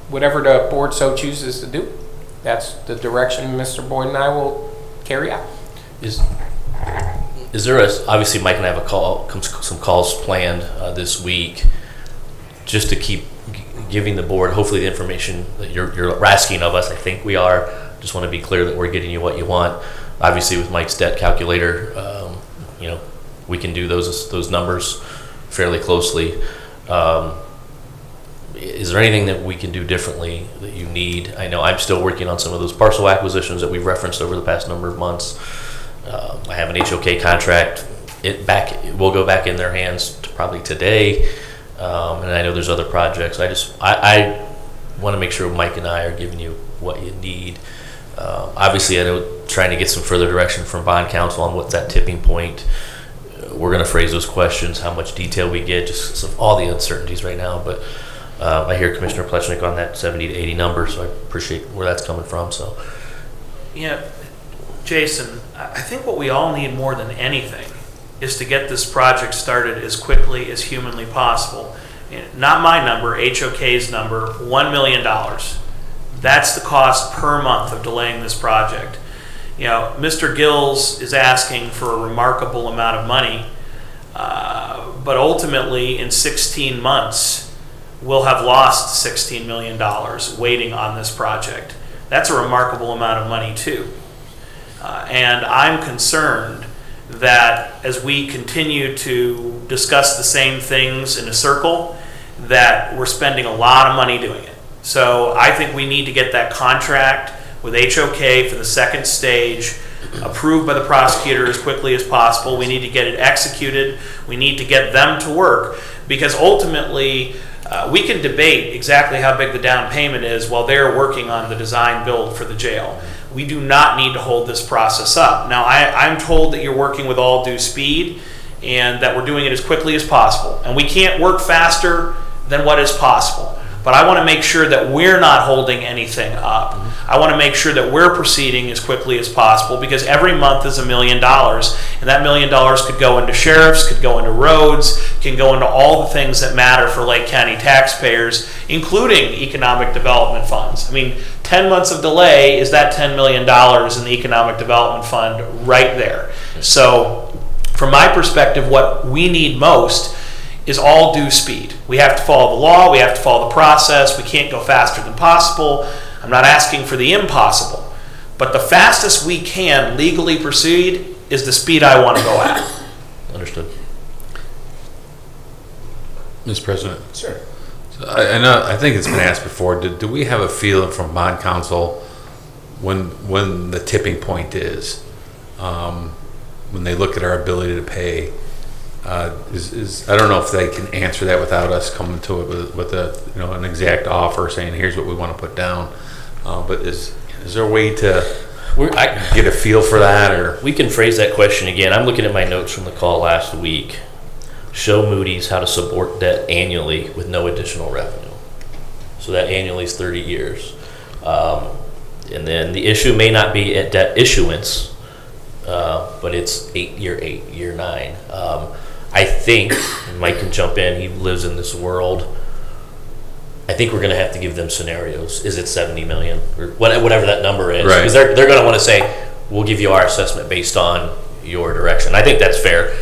Speaker 6: whatever the board so chooses to do, that's the direction Mr. Boyd and I will carry out.
Speaker 5: Is there obviously Mike and I have some calls planned this week, just to keep giving the board hopefully the information that you're asking of us. I think we are. Just want to be clear that we're getting you what you want. Obviously with Mike's debt calculator, we can do those numbers fairly closely. Is there anything that we can do differently that you need? I know I'm still working on some of those parcel acquisitions that we've referenced over the past number of months. I have an HOK contract. It will go back in their hands probably today. And I know there's other projects. I want to make sure Mike and I are giving you what you need. Obviously, I know trying to get some further direction from bond counsel on what's that tipping point. We're going to phrase those questions, how much detail we get, just all the uncertainties right now. But I hear Commissioner Plechnik on that 70 to 80 number, so I appreciate where that's coming from. So,
Speaker 3: Jason, I think what we all need more than anything is to get this project started as quickly as humanly possible. Not my number, HOK's number, $1 million. That's the cost per month of delaying this project. Mr. Gills is asking for a remarkable amount of money, but ultimately in 16 months, we'll have lost $16 million waiting on this project. That's a remarkable amount of money too. And I'm concerned that as we continue to discuss the same things in a circle, that we're spending a lot of money doing it. So I think we need to get that contract with HOK for the second stage approved by the prosecutor as quickly as possible. We need to get it executed. We need to get them to work, because ultimately we can debate exactly how big the down payment is while they're working on the design build for the jail. We do not need to hold this process up. Now, I'm told that you're working with all due speed and that we're doing it as quickly as possible. And we can't work faster than what is possible. But I want to make sure that we're not holding anything up. I want to make sure that we're proceeding as quickly as possible, because every month is $1 million. And that $1 million could go into sheriffs, could go into roads, can go into all the things that matter for Lake County taxpayers, including economic development funds. I mean, 10 months of delay is that $10 million in the economic development fund right there. So from my perspective, what we need most is all due speed. We have to follow the law, we have to follow the process, we can't go faster than possible. I'm not asking for the impossible, but the fastest we can legally proceed is the speed I want to go at.
Speaker 5: understood.
Speaker 4: Mr. President.
Speaker 1: Sure.
Speaker 4: So I think it's been asked before. Do we have a feeling from bond counsel when the tipping point is, when they look at our ability to pay? I don't know if they can answer that without us coming to it with an exact offer saying here's what we want to put down. But is there a way to get a feel for that, or
Speaker 5: We can phrase that question again. I'm looking at my notes from the call last week. Show Moody's how to support debt annually with no additional revenue. So that annually is 30 years. And then the issue may not be at debt issuance, but but it's year 8, year 9. I think, and Mike can jump in, he lives in this world. I think we're going to have to give them scenarios. Is it 70 million or whatever that number is?
Speaker 4: Right.
Speaker 5: Because they're going to want to say, we'll give you our assessment based on your direction. I think that's fair.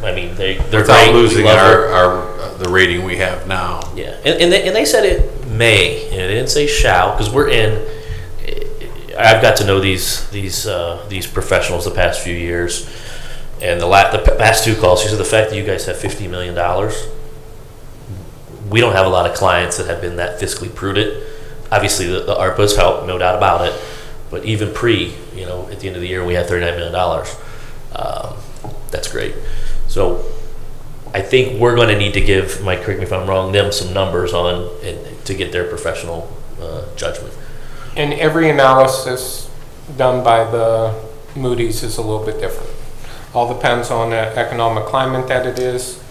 Speaker 5: I mean, they're
Speaker 4: Without
Speaker 5: great. We
Speaker 4: losing
Speaker 5: love
Speaker 4: the rating we have now.
Speaker 5: it. Yeah, and they said it may, and they didn't say shall, because we're in. I've got to know these professionals the past few years, and the past 2 calls. He said the fact that you guys have $50 million. We don't have a lot of clients that have been that fiscally prudent. Obviously, the ARPA's helped, no doubt about it. But even at the end of the year, we had $39 million. That's great. So I think we're going to need to give, Mike, correct me if I'm wrong, them some numbers to get their professional judgment.
Speaker 6: And every analysis done by the Moody's is a little bit different. All depends on the economic climate that it is.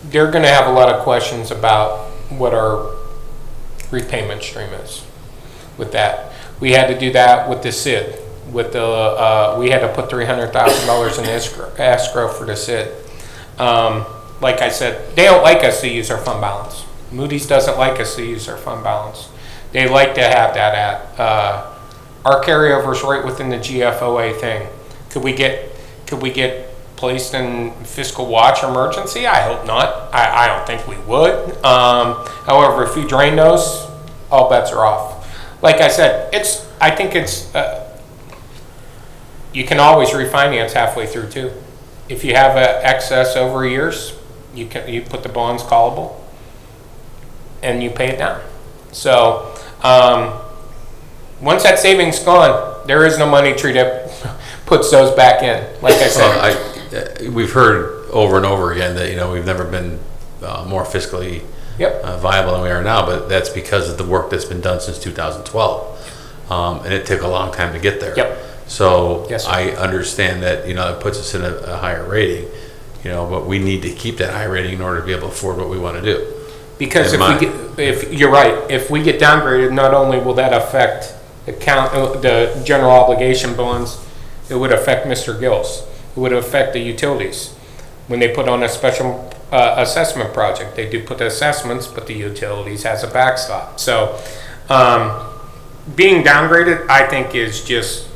Speaker 6: They're going to have a lot of questions about what our repayment stream is with that. We had to do that with the SID. We had to put $300,000 in escrow for the SID. Like I said, they don't like us to use our fund balance. Moody's doesn't like us to use our fund balance. They like to have that at our carryover's right within the GFOA thing. Could we get placed in fiscal watch emergency? I hope not. I don't think we would. However, if we drain those, all bets are off. Like I said, I think you can always refinance halfway through too. If you have an excess over years, you put the bonds callable and you pay it down. So once that savings gone, there is no money tree that puts those back in. Like I said,
Speaker 4: We've heard over and over again that we've never been more fiscally viable than we are now, but that's because of the work that's been done since 2012, and it took a long time to get there.
Speaker 6: Yep.
Speaker 4: So
Speaker 6: Yes, sir.
Speaker 4: I understand that it puts us in a higher rating, but we need to keep that high rating in order to be able to afford what we want to do.
Speaker 6: because if you're right, if we get downgraded, not only will that affect the general obligation bonds, it would affect Mr. Gills. It would affect the utilities. When they put on a special assessment project, they do put the assessments, but the utilities has a backstop. So being downgraded, I think, is just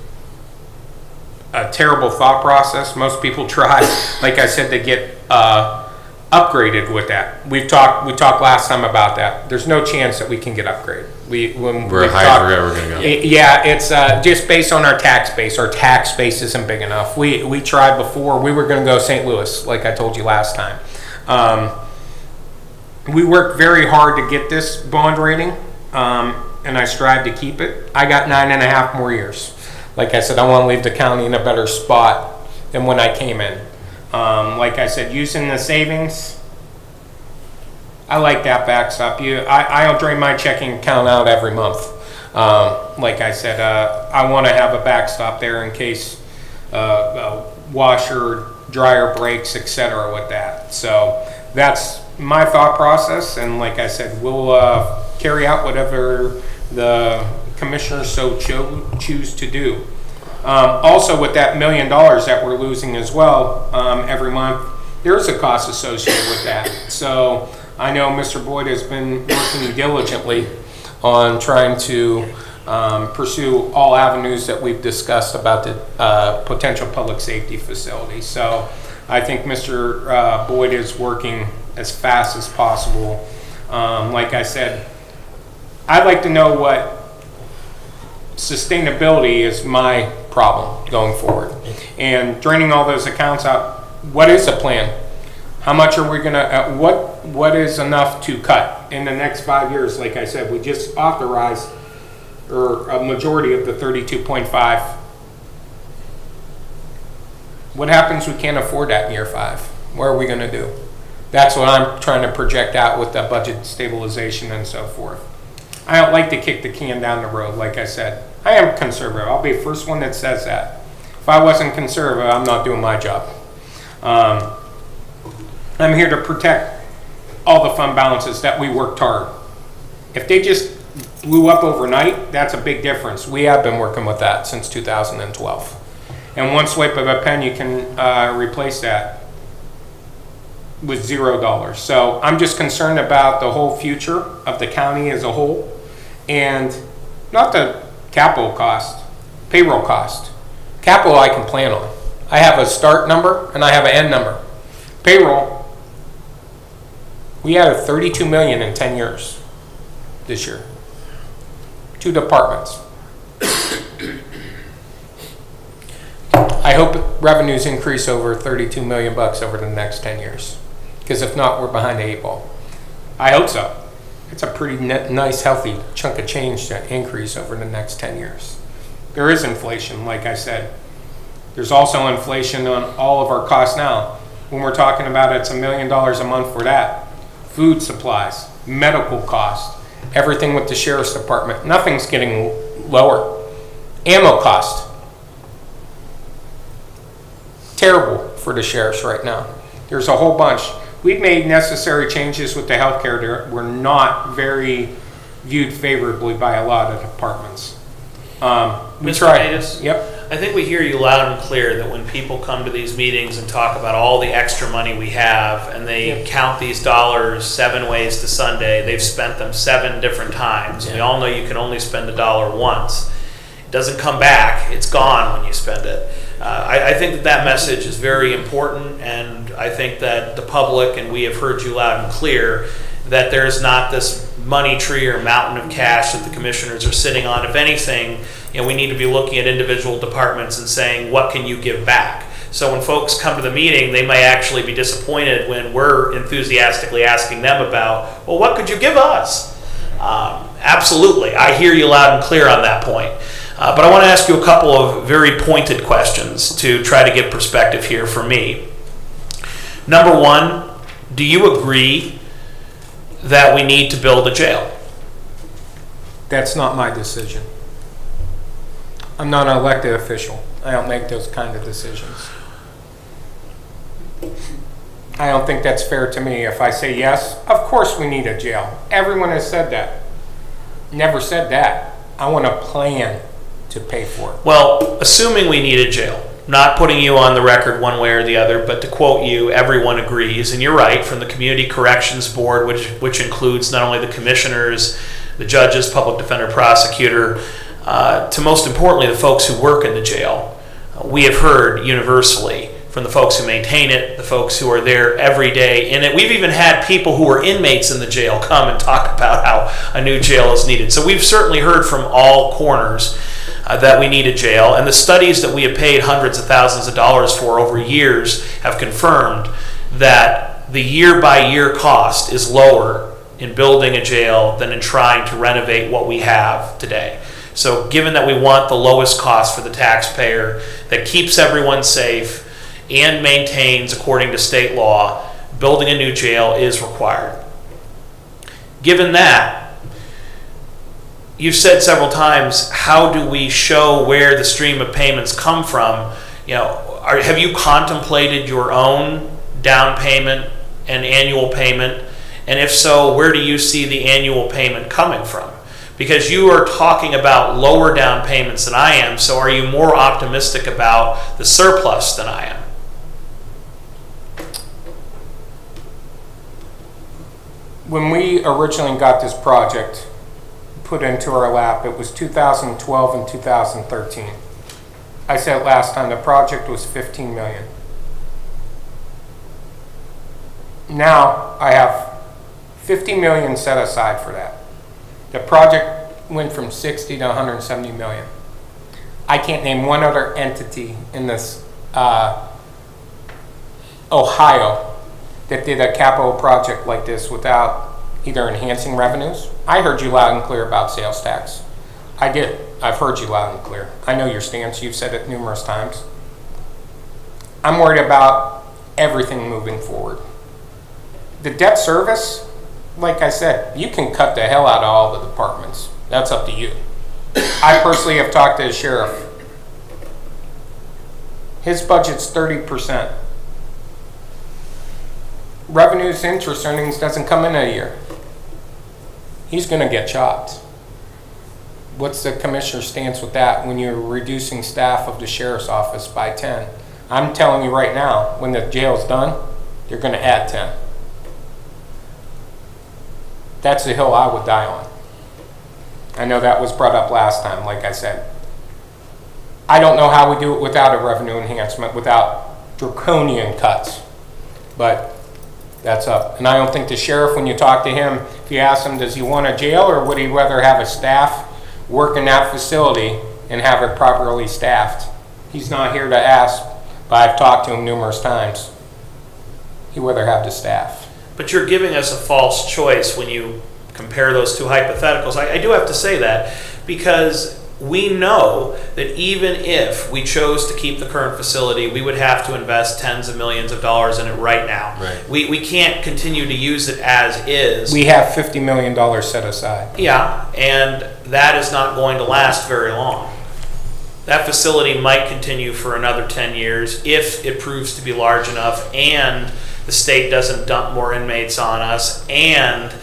Speaker 6: a terrible thought process. Most people try, like I said, to get upgraded with that. We talked last time about that. There's no chance that we can get upgraded.
Speaker 4: We're high as we're ever going to go.
Speaker 6: Yeah, it's just based on our tax base. Our tax base isn't big enough. We tried before. We were going to go St. Louis, like I told you last time. We worked very hard to get this bond rating, and I strive to keep it. I got 9.5 more years. Like I said, I want to leave the county in a better spot than when I came in. Like I said, using the savings, I like that backstop. I'll drain my checking account out every month. Like I said, I want to have a backstop there in case washer, dryer breaks, etc. with that. So that's my thought process, and like I said, we'll carry out whatever the commissioners so choose to do. Also, with that $1 million that we're losing as well every month, there's a cost associated with that. So I know Mr. Boyd has been working diligently on trying to pursue all avenues that we've discussed about the potential public safety facility. So I think Mr. Boyd is working as fast as possible. Like I said, I'd like to know what sustainability is my problem going forward. And draining all those accounts out, what is the plan? How much are we gonna, what is enough to cut in the next 5 years? Like I said, we just authorized a majority of the 32.5. What happens we can't afford that in year 5? What are we gonna do? That's what I'm trying to project out with the budget stabilization and so forth. I don't like to kick the can down the road, like I said. I am conservative. I'll be the first one that says that. If I wasn't conservative, I'm not doing my job. I'm here to protect all the fund balances that we worked hard. If they just blew up overnight, that's a big difference. We have been working with that since 2012. And one swipe of a pen, you can replace that with $0. So I'm just concerned about the whole future of the county as a whole, and not the capital cost, payroll cost. Capital I can plan on. I have a start number and I have an end number. Payroll, we added 32 million in 10 years this year. 2 departments. I hope revenues increase over 32 million bucks over the next 10 years. Because if not, we're behind the 8 ball. I hope so. It's a pretty nice, healthy chunk of change to increase over the next 10 years. There is inflation, like I said. There's also inflation on all of our costs now. When we're talking about it's $1 million a month for that. Food supplies, medical costs, everything with the sheriff's department. Nothing's getting lower. Ammo cost. Terrible for the sheriffs right now. There's a whole bunch. We've made necessary changes with the healthcare that were not very viewed favorably by a lot of departments.
Speaker 3: Mr.
Speaker 6: tried.
Speaker 3: Natus?
Speaker 6: Yep.
Speaker 3: I think we hear you loud and clear that when people come to these meetings and talk about all the extra money we have, and they count these dollars 7 ways to Sunday, they've spent them 7 different times. We all know you can only spend $1 once. It doesn't come back. It's gone when you spend it. I think that message is very important, and I think that the public, and we have heard you loud and clear, that there's not this money tree or mountain of cash that the commissioners are sitting on. If anything, we need to be looking at individual departments and saying, what can you give back? So when folks come to the meeting, they may actually be disappointed when we're enthusiastically asking them about, well, what could you give us? Absolutely. I hear you loud and clear on that point. But I want to ask you a couple of very pointed questions to try to get perspective here for me. Number one, do you agree that we need to build a jail?
Speaker 6: That's not my decision. I'm not an elected official. I don't make those kind of decisions. I don't think that's fair to me. If I say yes, of course we need a jail. Everyone has said that. Never said that. I want a plan to pay for it.
Speaker 3: Well, assuming we need a jail, not putting you on the record one way or the other, but to quote you, everyone agrees, and you're right, from the Community Corrections Board, which includes not only the commissioners, the judges, public defender, prosecutor, to most importantly, the folks who work in the jail. We have heard universally from the folks who maintain it, the folks who are there every day in it. We've even had people who are inmates in the jail come and talk about how a new jail is needed. So we've certainly heard from all corners that we need a jail, and the studies that we have paid hundreds of thousands of dollars for over years have confirmed that the year-by-year cost is lower in building a jail than in trying to renovate what we have today. So given that we want the lowest cost for the taxpayer, that keeps everyone safe and maintains according to state law, building a new jail is required. Given that, you've said several times, how do we show where the stream of payments come from? Have you contemplated your own down payment and annual payment? And if so, where do you see the annual payment coming from? Because you are talking about lower down payments than I am, so are you more optimistic about the surplus than I am?
Speaker 6: When we originally got this project put into our lap, it was 2012 and 2013. I said last time the project was 15 million. Now I have 50 million set aside for that. The project went from 60 to 170 million. I can't name one other entity in this Ohio that did a capital project like this without either enhancing revenues. I heard you loud and clear about sales tax. I did. I've heard you loud and clear. I know your stance. You've said it numerous times. I'm worried about everything moving forward. The debt service, like I said, you can cut the hell out of all the departments. That's up to you. I personally have talked to the sheriff. His budget's 30%. Revenues, interest earnings doesn't come in a year. He's going to get chopped. What's the commissioner's stance with that when you're reducing staff of the sheriff's office by 10? I'm telling you right now, when the jail's done, they're gonna add 10. That's the hill I would die on. I know that was brought up last time, like I said. I don't know how we do it without a revenue enhancement, without draconian cuts, but that's up. And I don't think the sheriff, when you talk to him, if you ask him, does he want a jail or would he rather have a staff work in that facility and have it properly staffed? He's not here to ask, but I've talked to him numerous times. He'd rather have the staff.
Speaker 3: But you're giving us a false choice when you compare those two hypotheticals. I do have to say that because we know that even if we chose to keep the current facility, we would have to invest tens of millions of dollars in it right now.
Speaker 5: Right.
Speaker 3: We can't continue to use it as is.
Speaker 6: We have $50 million set aside.
Speaker 3: Yeah, and that is not going to last very long. That facility might continue for another 10 years if it proves to be large enough and the state doesn't dump more inmates on us and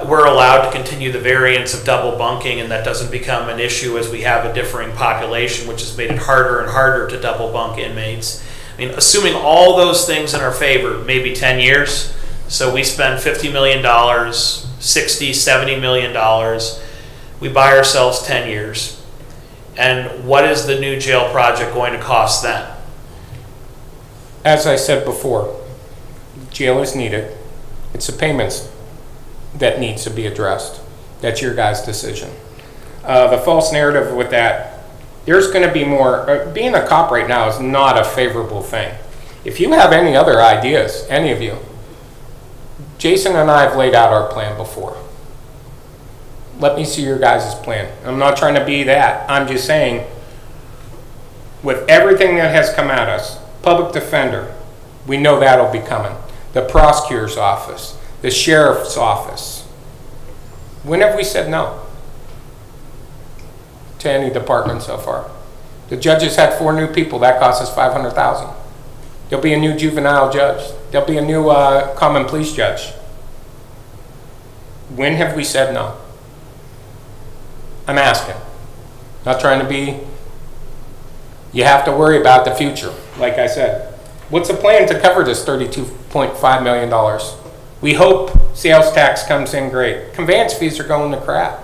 Speaker 3: we're allowed to continue the variance of double bunking, and that doesn't become an issue as we have a differing population, which has made it harder and harder to double bunk inmates. I mean, assuming all those things in our favor, maybe 10 years, so we spend $50 million, $60, $70 million, we buy ourselves 10 years. And what is the new jail project going to cost then?
Speaker 6: As I said before, jail is needed. It's the payments that needs to be addressed. That's your guys' decision. The false narrative with that, there's going to be more. Being a cop right now is not a favorable thing. If you have any other ideas, any of you, Jason and I have laid out our plan before. Let me see your guys' plan. I'm not trying to be that. I'm just saying, with everything that has come at us, public defender, we know that'll be coming. The prosecutor's office, the sheriff's office. When have we said no to any department so far? The judges had 4 new people. That cost us $500,000. There'll be a new juvenile judge. There'll be a new common police judge. When have we said no? I'm asking. Not trying to be. You have to worry about the future. Like I said, what's the plan to cover this $32.5 million? We hope sales tax comes in great. Conveyance fees are going to crap.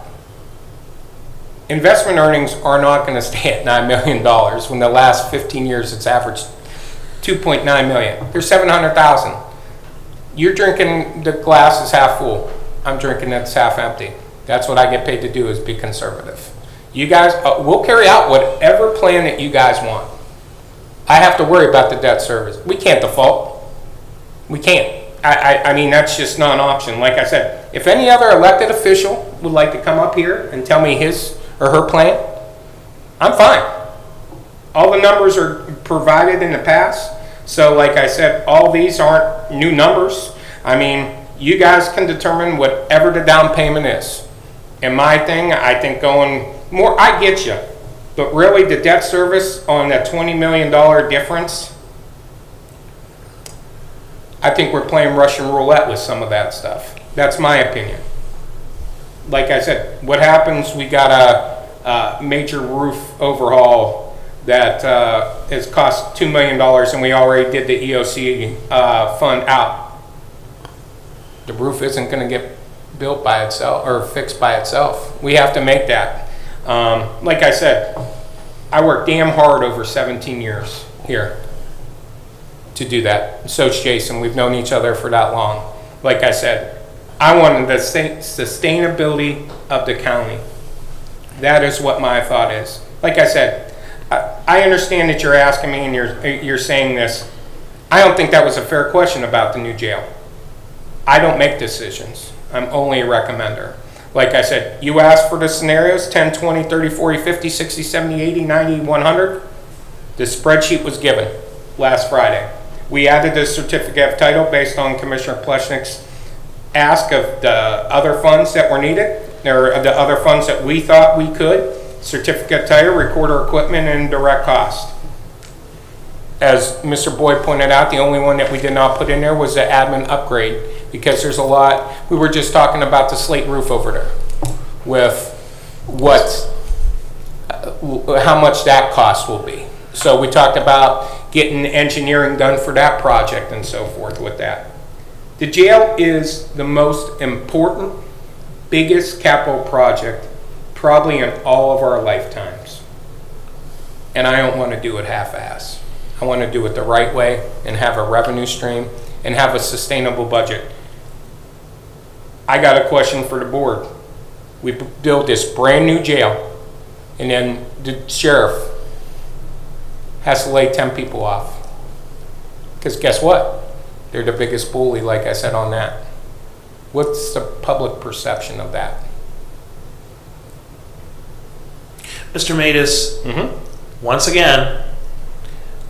Speaker 6: Investment earnings are not going to stay at $9 million when the last 15 years it's averaged $2.9 million. There's $700,000. You're drinking the glass is half full. I'm drinking it's half empty. That's what I get paid to do, is be conservative. You guys, we'll carry out whatever plan that you guys want. I have to worry about the debt service. We can't default. We can't. I mean, that's just not an option. Like I said, if any other elected official would like to come up here and tell me his or her plan, I'm fine. All the numbers are provided in the past. So like I said, all these aren't new numbers. I mean, you guys can determine whatever the down payment is. And my thing, I think going more, I get you. But really, the debt service on that $20 million difference, I think we're playing Russian roulette with some of that stuff. That's my opinion. Like I said, what happens, we got a major roof overhaul that has cost $2 million, and we already did the EOC fund out. The roof isn't going to get built by itself or fixed by itself. We have to make that. Like I said, I worked damn hard over 17 years here to do that. So's Jason. We've known each other for that long. Like I said, I wanted the sustainability of the county. That is what my thought is. Like I said, I understand that you're asking me and you're saying this. I don't think that was a fair question about the new jail. I don't make decisions. I'm only a recommender. Like I said, you asked for the scenarios, 10, 20, 30, 40, 50, 60, 70, 80, 90, 100. The spreadsheet was given last Friday. We added the certificate of title based on Commissioner Pleshnik's ask of the other funds that were needed, or the other funds that we thought we could. Certificate of title, recorder equipment, and direct cost. As Mr. Boyd pointed out, the only one that we did not put in there was the admin upgrade because there's a lot, we were just talking about the slate roof over there with how much that cost will be. So we talked about getting engineering done for that project and so forth with that. The jail is the most important, biggest capital project probably in all of our lifetimes. And I don't want to do it half-ass. I want to do it the right way and have a revenue stream and have a sustainable budget. I got a question for the board. We built this brand new jail, and then the sheriff has to lay 10 people off. Because guess what? They're the biggest bully, like I said on that. What's the public perception of that?
Speaker 3: Mr. Matus, once again,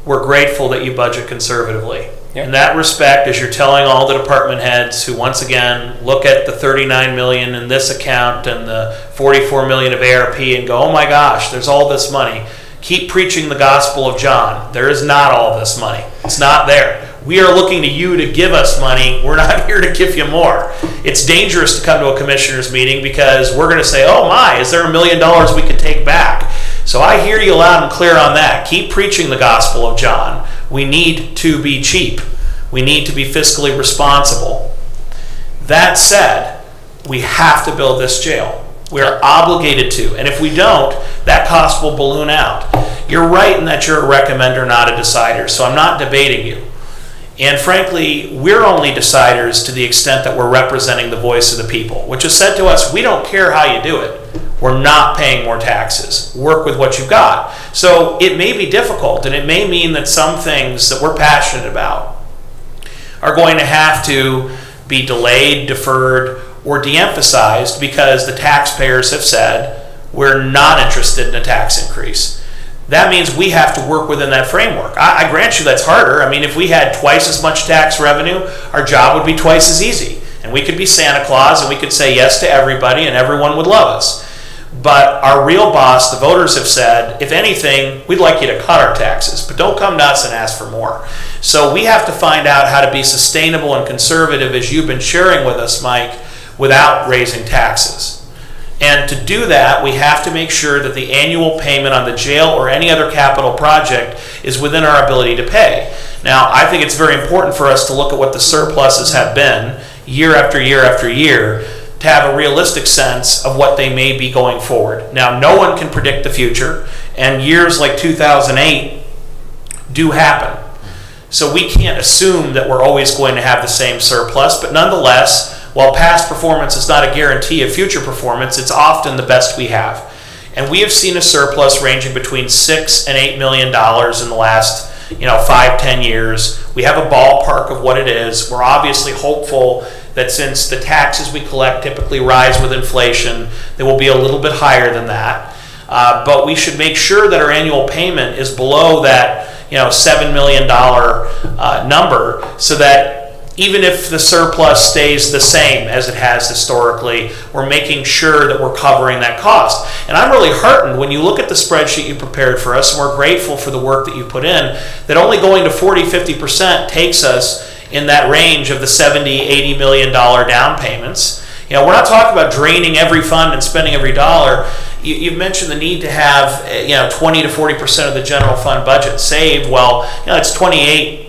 Speaker 3: we're grateful that you budget conservatively.
Speaker 6: Yep.
Speaker 3: In that respect, as you're telling all the department heads who once again look at the 39 million in this account and the 44 million of ARP and go, oh my gosh, there's all this money. Keep preaching the gospel of John. There is not all this money. It's not there. We are looking to you to give us money. We're not here to give you more. It's dangerous to come to a commissioners meeting because we're going to say, oh my, is there $1 million we could take back? So I hear you loud and clear on that. Keep preaching the gospel of John. We need to be cheap. We need to be fiscally responsible. That said, we have to build this jail. We are obligated to. And if we don't, that cost will balloon out. You're right in that you're a recommender, not a decider. So I'm not debating you. And frankly, we're only deciders to the extent that we're representing the voice of the people, which is said to us, we don't care how you do it. We're not paying more taxes. Work with what you've got. So it may be difficult, and it may mean that some things that we're passionate about are going to have to be delayed, deferred, or de-emphasized because the taxpayers have said we're not interested in a tax increase. That means we have to work within that framework. I grant you that's harder. I mean, if we had twice as much tax revenue, our job would be twice as easy. And we could be Santa Claus and we could say yes to everybody and everyone would love us. But our real boss, the voters, have said, if anything, we'd like you to cut our taxes, but don't come to us and ask for more. So we have to find out how to be sustainable and conservative, as you've been sharing with us, Mike, without raising taxes. And to do that, we have to make sure that the annual payment on the jail or any other capital project is within our ability to pay. Now, I think it's very important for us to look at what the surpluses have been year after year after year to have a realistic sense of what they may be going forward. Now, no one can predict the future, and years like 2008 do happen. So we can't assume that we're always going to have the same surplus, but nonetheless, while past performance is not a guarantee of future performance, it's often the best we have. And we have seen a surplus ranging between $6 and $8 million in the last 5-10 years. We have a ballpark of what it is. We're obviously hopeful that since the taxes we collect typically rise with inflation, they will be a little bit higher than that. But we should make sure that our annual payment is below that $7 million number, so that even if the surplus stays the same as it has historically, we're making sure that we're covering that cost. And I'm really heartened when you look at the spreadsheet you prepared for us, and we're grateful for the work that you put in, that only going to 40-50% takes us in that range of the $70-80 million down payments. We're not talking about draining every fund and spending every dollar. You've mentioned the need to have 20 to 40% of the general fund budget saved. Well, it's 28.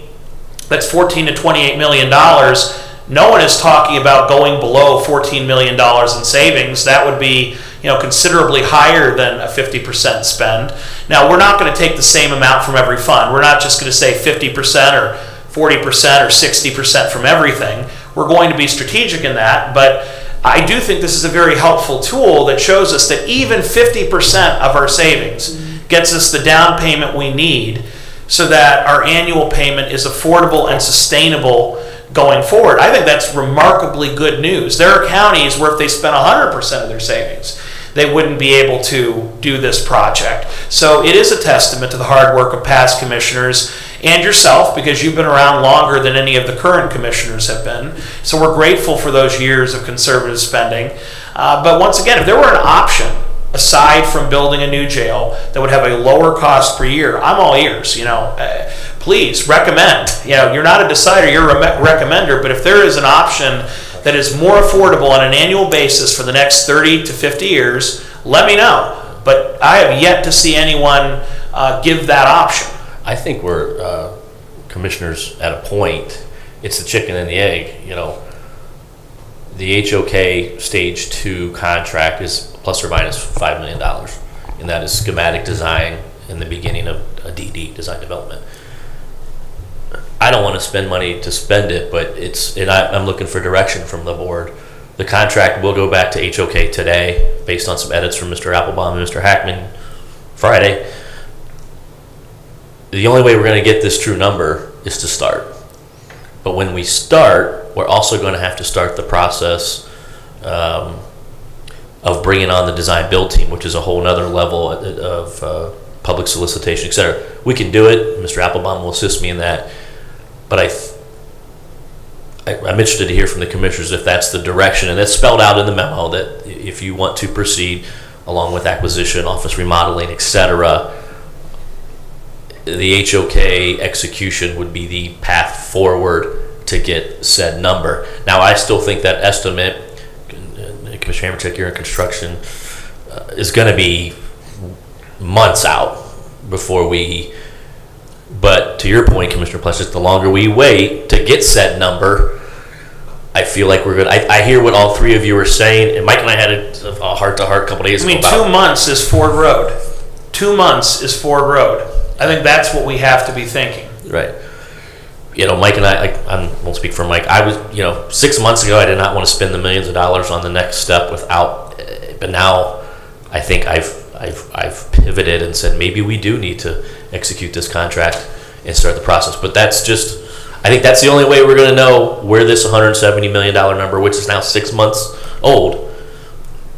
Speaker 3: That's $14 to $28 million. No one is talking about going below $14 million in savings. That would be considerably higher than a 50% spend. Now, we're not going to take the same amount from every fund. We're not just going to say 50% or 40% or 60% from everything. We're going to be strategic in that, but I do think this is a very helpful tool that shows us that even 50% of our savings gets us the down payment we need so that our annual payment is affordable and sustainable going forward. I think that's remarkably good news. There are counties where if they spent 100% of their savings, they wouldn't be able to do this project. So it is a testament to the hard work of past commissioners and yourself, because you've been around longer than any of the current commissioners have been. So we're grateful for those years of conservative spending. But once again, if there were an option aside from building a new jail that would have a lower cost per year, I'm all ears, please recommend. You're not a decider, you're a recommender, but if there is an option that is more affordable on an annual basis for the next 30 to 50 years, let me know. But I have yet to see anyone give that option.
Speaker 5: I think we're, commissioners, at a point, it's the chicken and the egg, The HOK Stage 2 contract is plus or minus $5 million, and that is schematic design in the beginning of a DD, design development. I don't want to spend money to spend it, but I'm looking for direction from the board. The contract will go back to HOK today, based on some edits from Mr. Applebaum and Mr. Hackman Friday. The only way we're going to get this true number is to start. But when we start, we're also going to have to start the process of bringing on the design build team, which is a whole nother level of public solicitation, et cetera. We can do it. Mr. Applebaum will assist me in that. But I'm interested to hear from the commissioners if that's the direction, and that's spelled out in the memo, that if you want to proceed along with acquisition, office remodeling, et cetera, the HOK execution would be the path forward to get said number. Now, I still think that estimate, Commissioner Hamercheck, you're in construction, is going to be months out before we. But to your point, Commissioner Plessis, the longer we wait to get said number, I feel like we're good. I hear what all three of you are saying, and Mike and I had a heart-to-heart a couple days ago.
Speaker 3: 2 months is Ford Road. 2 months is Ford Road. I think that's what we have to be thinking.
Speaker 5: Right. Mike and I won't speak for Mike. I was, 6 months ago, I did not want to spend the millions of dollars on the next step but now I think I've pivoted and said maybe we do need to execute this contract and start the process. But I think that's the only way we're going to know where this $170 million number, which is now 6 months old,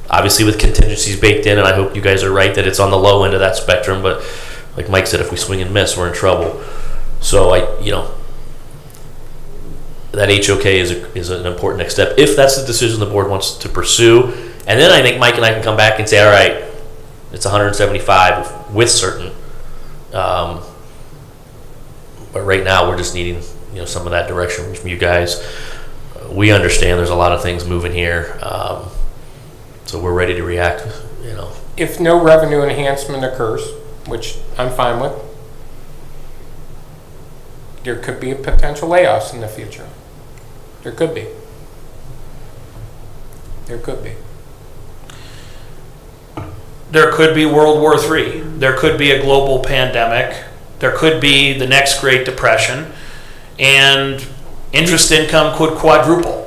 Speaker 5: obviously with contingencies baked in, and I hope you guys are right that it's on the low end of that spectrum, but like Mike said, if we swing and miss, we're in trouble. So that HOK is an important next step if that's the decision the board wants to pursue. And then I think Mike and I can come back and say, all right, it's 175 with certain. But right now we're just needing some of that direction from you guys. We understand there's a lot of things moving here, so we're ready to react.
Speaker 6: If no revenue enhancement occurs, which I'm fine with, there could be potential layoffs in the future. There could be. There could be.
Speaker 3: There could be World War III. There could be a global pandemic. There could be the next Great Depression. And interest income could quadruple.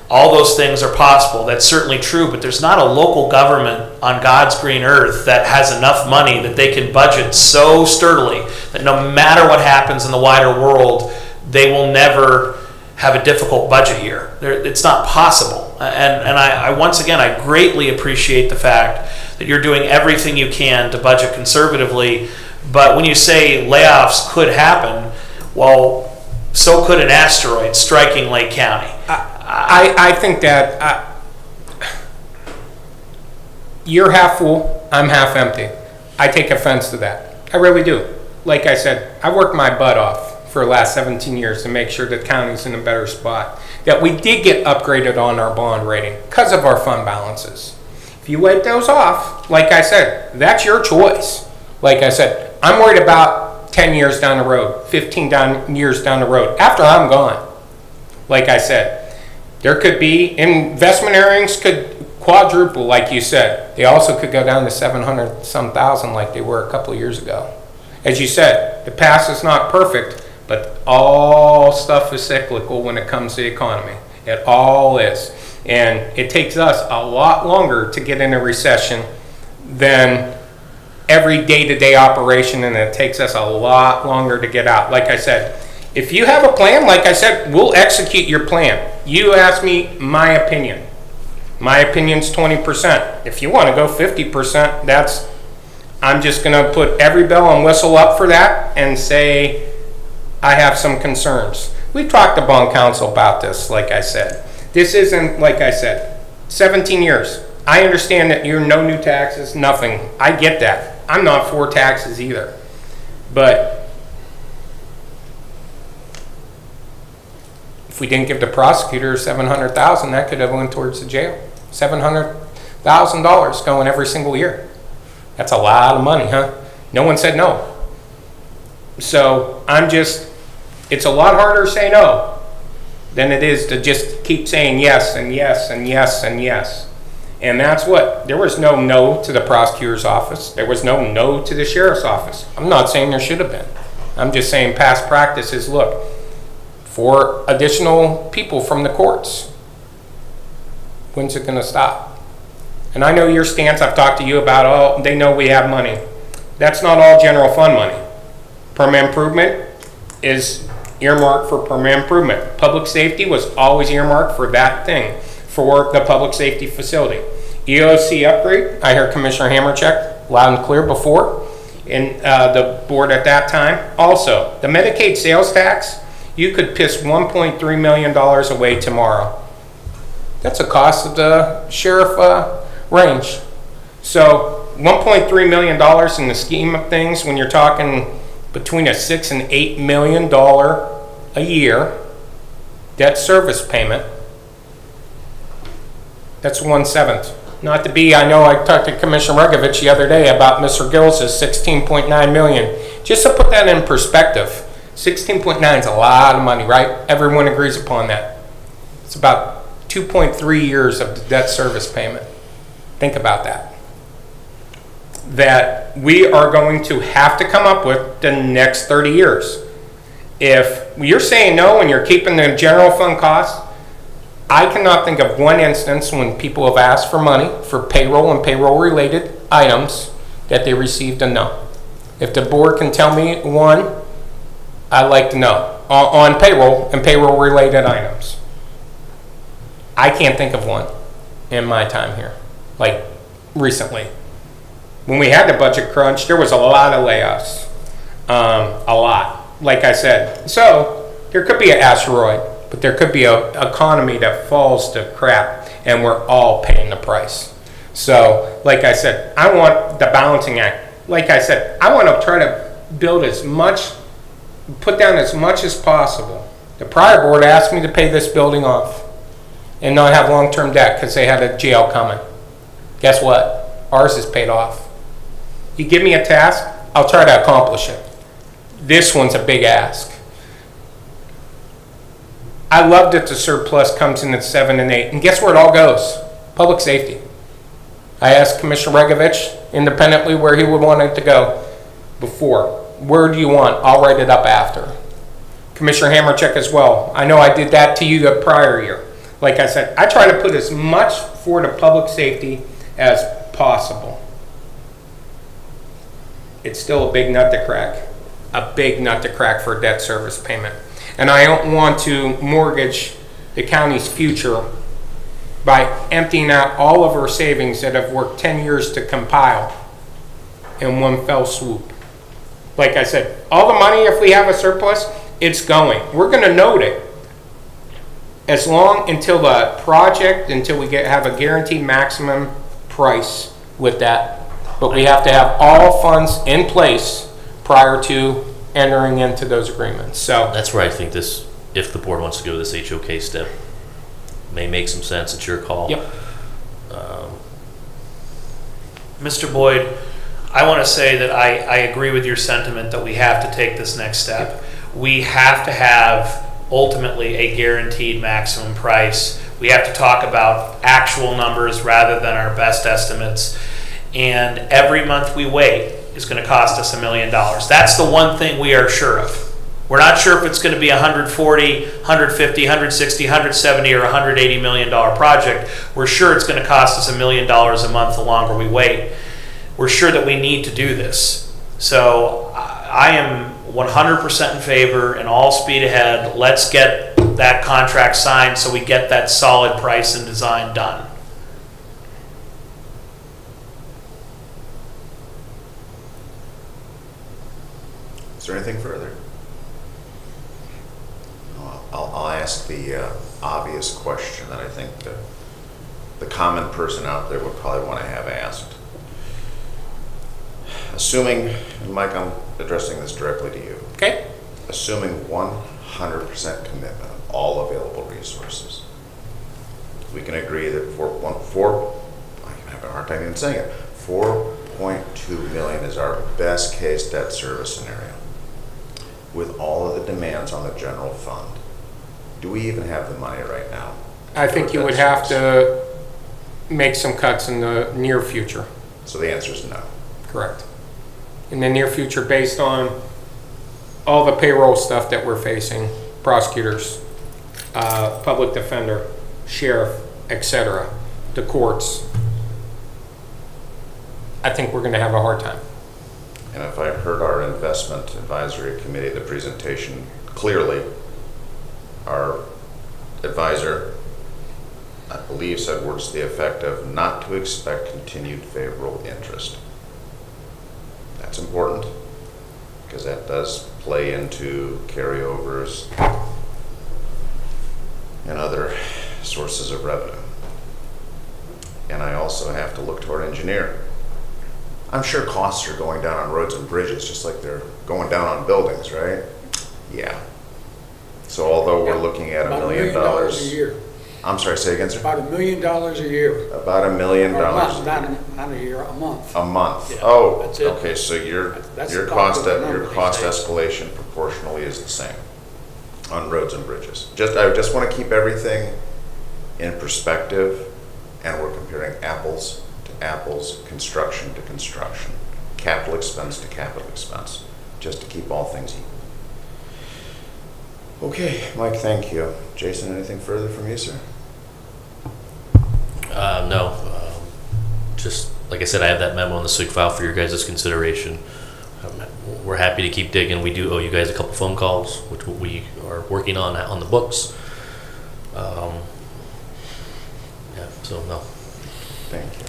Speaker 3: All those things are possible. That's certainly true, but there's not a local government on God's green earth that has enough money that they can budget so sturdily that no matter what happens in the wider world, they will never have a difficult budget year. It's not possible. And I once again, I greatly appreciate the fact that you're doing everything you can to budget conservatively. But when you say layoffs could happen, well, so could an asteroid striking Lake County.
Speaker 6: I think that you're half full, I'm half empty. I take offense to that. I really do. Like I said, I worked my butt off for the last 17 years to make sure that county's in a better spot. That we did get upgraded on our bond rating because of our fund balances. If you wipe those off, like I said, that's your choice. Like I said, I'm worried about 10 years down the road, 15 years down the road, after I'm gone. Like I said, there could be, investment earnings could quadruple, like you said. They also could go down to 700-some thousand like they were a couple of years ago. As you said, the past is not perfect, but all stuff is cyclical when it comes to the economy. It all is. And it takes us a lot longer to get in a recession than every day-to-day operation, and it takes us a lot longer to get out. Like I said, if you have a plan, like I said, we'll execute your plan. You ask me my opinion. My opinion's 20%. If you want to go 50%, I'm just going to put every bell and whistle up for that and say I have some concerns. We talked to bond council about this, like I said. This isn't, like I said, 17 years. I understand that you're no new taxes, nothing. I get that. I'm not for taxes either. But If we didn't give the prosecutor 700,000, that could have went towards the jail. $700,000 going every single year. That's a lot of money, huh? No one said no. So it's a lot harder to say no than it is to just keep saying yes and yes and yes and yes. And that's what, there was no to the prosecutor's office. There was no to the sheriff's office. I'm not saying there should have been. I'm just saying past practice is, look, for additional people from the courts, when's it gonna stop? And I know your stance, I've talked to you about, oh, they know we have money. That's not all general fund money. Permanent improvement is earmarked for permanent improvement. Public safety was always earmarked for that thing, for the public safety facility. EOC upgrade, I heard Commissioner Hammercheck loud and clear before, in the board at that time. Also, the Medicaid sales tax, you could piss $1.3 million away tomorrow. That's a cost of the sheriff range. So $1.3 million in the scheme of things, when you're talking between a $6 and $8 million a year debt service payment, that's 1/7. Not to be, I know I talked to Commissioner Regovich the other day about Mr. Gill's $16.9 million. Just to put that in perspective, 16.9 is a lot of money, right? Everyone agrees upon that. It's about 2.3 years of the debt service payment. Think about that. That we are going to have to come up with the next 30 years. If you're saying no and you're keeping the general fund costs, I cannot think of one instance when people have asked for money for payroll and payroll related items that they received a no. If the board can tell me one, I'd like to know on payroll and payroll related items. I can't think of one in my time here, like recently. When we had the budget crunch, there was a lot of layoffs, a lot, like I said. So there could be an asteroid, but there could be an economy that falls to crap, and we're all paying the price. So, like I said, I want the balancing act. Like I said, I want to try to build as much, put down as much as possible. The prior board asked me to pay this building off and not have long-term debt because they had a jail coming. Guess what? Ours is paid off. You give me a task, I'll try to accomplish it. This one's a big ask. I love that the surplus comes in at 7 and 8. And guess where it all goes? Public safety. I asked Commissioner Regovich independently where he would want it to go before. Where do you want? I'll write it up after. Commissioner Hammercheck as well. I know I did that to you the prior year. Like I said, I try to put as much for the public safety as possible. It's still a big nut to crack. A big nut to crack for a debt service payment. And I don't want to mortgage the county's future by emptying out all of our savings that have worked 10 years to compile in one fell swoop. Like I said, all the money, if we have a surplus, it's going. We're going to note it as long until the project, until we have a guaranteed maximum price with that. But we have to have all funds in place prior to entering into those agreements. So
Speaker 5: That's where I think this, if the board wants to go this HOK step, may make some sense. It's your call.
Speaker 6: Yep.
Speaker 3: Mr. Boyd, I want to say that I agree with your sentiment that we have to take this next step. We have to have ultimately a guaranteed maximum price. We have to talk about actual numbers rather than our best estimates. And every month we wait is going to cost us $1 million. That's the one thing we are sure of. We're not sure if it's going to be 140, 150, 160, 170, or $180 million project. We're sure it's going to cost us $1 million a month the longer we wait. We're sure that we need to do this. So I am 100% in favor and all speed ahead. Let's get that contract signed so we get that solid price and design done.
Speaker 1: Is there anything further? I'll ask the obvious question that I think the common person out there would probably want to have asked. Assuming, and Mike, I'm addressing this directly to you.
Speaker 6: Okay.
Speaker 1: Assuming 100% commitment all available resources. We can agree that I'm having a hard time even saying it, 4.2 million is our best case debt service scenario with all of the demands on the general fund. Do we even have the money right now?
Speaker 6: I think you would have to make some cuts in the near future.
Speaker 1: So the answer is no.
Speaker 6: Correct. In the near future, based on all the payroll stuff that we're facing, prosecutors, public defender, sheriff, etc., the courts, I think we're going to have a hard time.
Speaker 1: And if I heard our investment advisory committee, the presentation clearly, our advisor, I believe, said words to the effect of not to expect continued favorable interest. That's important because that does play into carryovers and other sources of revenue. And I also have to look to our engineer. I'm sure costs are going down on roads and bridges just like they're going down on buildings, right? Yeah. So although we're looking at
Speaker 7: About
Speaker 1: $1 million,
Speaker 7: a year.
Speaker 1: I'm sorry, say again, sir?
Speaker 7: About $1 million a year.
Speaker 1: About $1 million
Speaker 7: Or a month, not a year, a month.
Speaker 1: a month.
Speaker 7: Yeah,
Speaker 1: Oh,
Speaker 7: that's it.
Speaker 1: okay. So
Speaker 7: That's
Speaker 1: your
Speaker 7: the
Speaker 1: cost
Speaker 7: top of the number
Speaker 1: your
Speaker 7: these
Speaker 1: cost
Speaker 7: days.
Speaker 1: escalation proportionally is the same on roads and bridges. I just want to keep everything in perspective, and we're comparing apples to apples, construction to construction, capital expense to capital expense, just to keep all things equal. Okay, Mike, thank you. Jason, anything further from you, sir?
Speaker 5: No. Just like I said, I have that memo in the SIG file for your guys' consideration. We're happy to keep digging. We do owe you guys a couple phone calls, which we are working on the books. Yeah, so no.
Speaker 1: Thank you.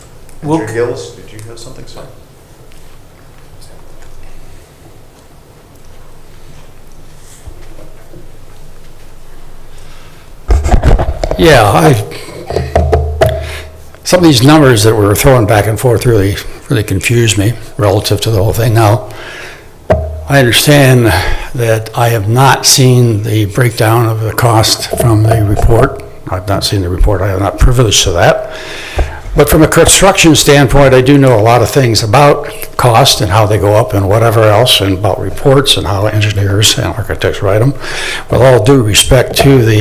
Speaker 3: Well-
Speaker 1: Mr. Gillis, did you have something, sir?
Speaker 2: Yeah, some of these numbers that we're throwing back and forth really confuse me relative to the whole thing. Now, I understand that I have not seen the breakdown of the cost from the report. I've not seen the report. I am not privileged to that. But from a construction standpoint, I do know a lot of things about cost and how they go up and whatever else, and about reports and how engineers and architects write them. With all due respect to the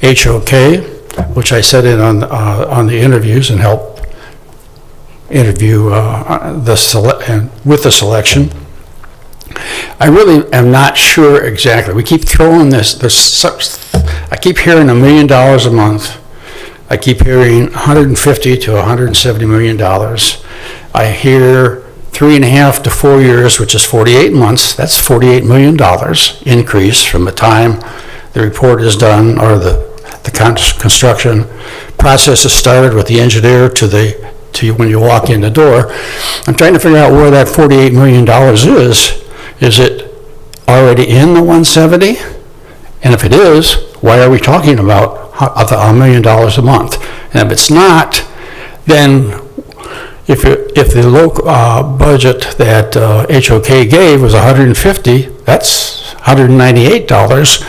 Speaker 2: HOK, which I sat in on the interviews and helped interview with the selection. I really am not sure exactly. We keep throwing this I keep hearing $1 million a month. I keep hearing 150 to 170 million dollars. I hear 3.5 to 4 years, which is 48 months. That's $48 million increase from the time the report is done or the construction process is started with the engineer to when you walk in the door. I'm trying to figure out where that $48 million is. Is it already in the 170? And if it is, why are we talking about $1 million a month? And if it's not, then if the local budget that HOK gave was 150, that's $198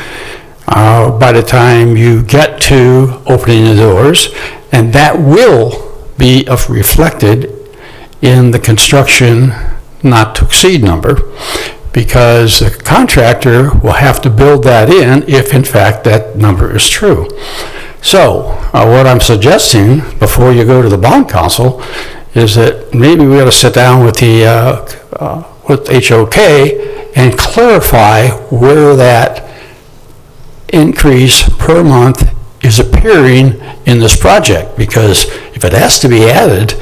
Speaker 2: by the time you get to opening the doors, and that will be reflected in the construction not to exceed number, because the contractor will have to build that in if in fact that number is true. So what I'm suggesting before you go to the bond council is that maybe we ought to sit down with with HOK and clarify where that increase per month is appearing in this project, because if it has to be added,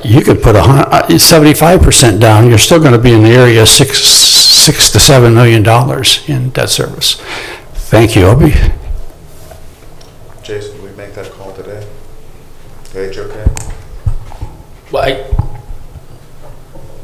Speaker 2: you could put 75% down, you're still going to be in the area of $6 to $7 million in debt service. Thank you, Obi.
Speaker 1: Jason, did we make that call today? HOK?
Speaker 5: Well,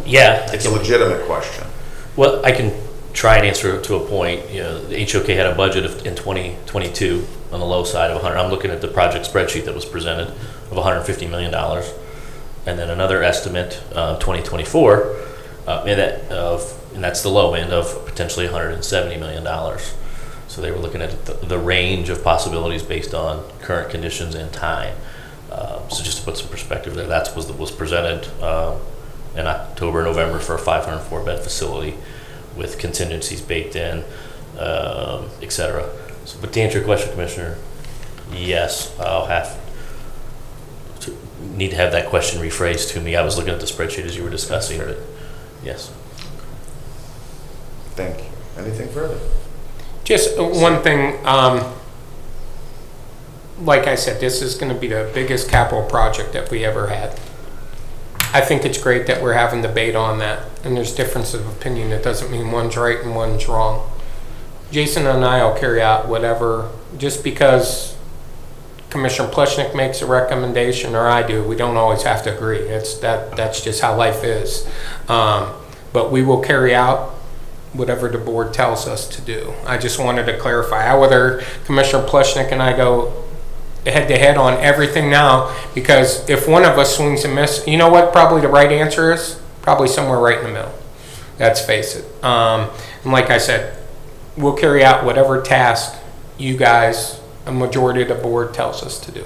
Speaker 5: yeah.
Speaker 1: It's a legitimate question.
Speaker 5: Well, I can try and answer it to a point. You know, the HOK had a budget in 2022 on the low side of 100. I'm looking at the project spreadsheet that was presented of $150 million, and then another estimate 2024, and that's the low end of potentially $170 million. So they were looking at the range of possibilities based on current conditions and time. So just to put some perspective there, that was presented in October, November for a 504 bed facility with contingencies baked in, et cetera. So, but to answer your question, Commissioner, yes, I'll need to have that question rephrased to me. I was looking at the spreadsheet as you were discussing, but yes.
Speaker 1: Thank you. Anything further?
Speaker 6: Just one thing, like I said, this is going to be the biggest capital project that we ever had. I think it's great that we're having debate on that, and there's difference of opinion. That doesn't mean one's right and one's wrong. Jason and I will carry out whatever, just because Commissioner Pleshnik makes a recommendation or I do, we don't always have to agree. That's just how life is. But we will carry out whatever the board tells us to do. I just wanted to clarify whether Commissioner Pleshnik and I go head to head on everything now, because if one of us swings and misses, you know what probably the right answer is? Probably somewhere right in the middle. Let's face it. And like I said, we'll carry out whatever task you guys, a majority of the board, tells us to do.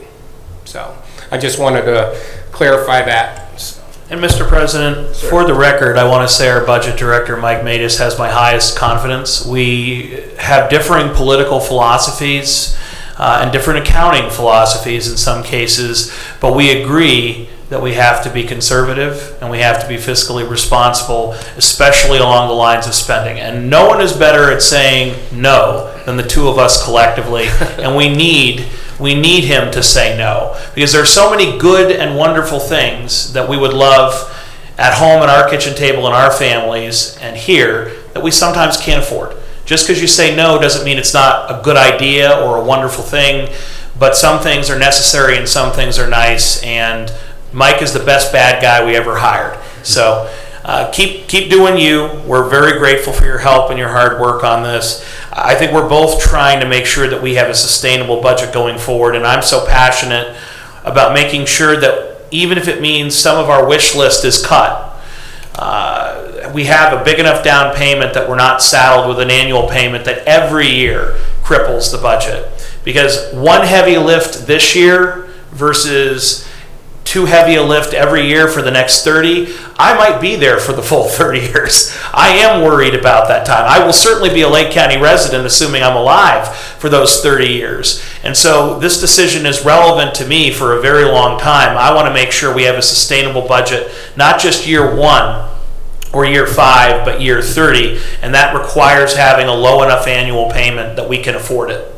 Speaker 6: So I just wanted to clarify that.
Speaker 3: And Mr. President, for the record, I want to say our budget director, Mike Matus, has my highest confidence. We have differing political philosophies and different accounting philosophies in some cases, but we agree that we have to be conservative and we have to be fiscally responsible, especially along the lines of spending. And no one is better at saying no than the two of us collectively, and we need him to say no, because there are so many good and wonderful things that we would love at home at our kitchen table in our families and here that we sometimes can't afford. Just because you say no doesn't mean it's not a good idea or a wonderful thing, but some things are necessary and some things are nice, and Mike is the best bad guy we ever hired. So keep doing you. We're very grateful for your help and your hard work on this. I think we're both trying to make sure that we have a sustainable budget going forward, and I'm so passionate about making sure that even if it means some of our wish list is cut, we have a big enough down payment that we're not saddled with an annual payment that every year cripples the budget. Because one heavy lift this year versus too heavy a lift every year for the next 30, I might be there for the full 30 years. I am worried about that time. I will certainly be a Lake County resident, assuming I'm alive for those 30 years. And so this decision is relevant to me for a very long time. I want to make sure we have a sustainable budget, not just year 1 or year 5, but year 30. And that requires having a low enough annual payment that we can afford it.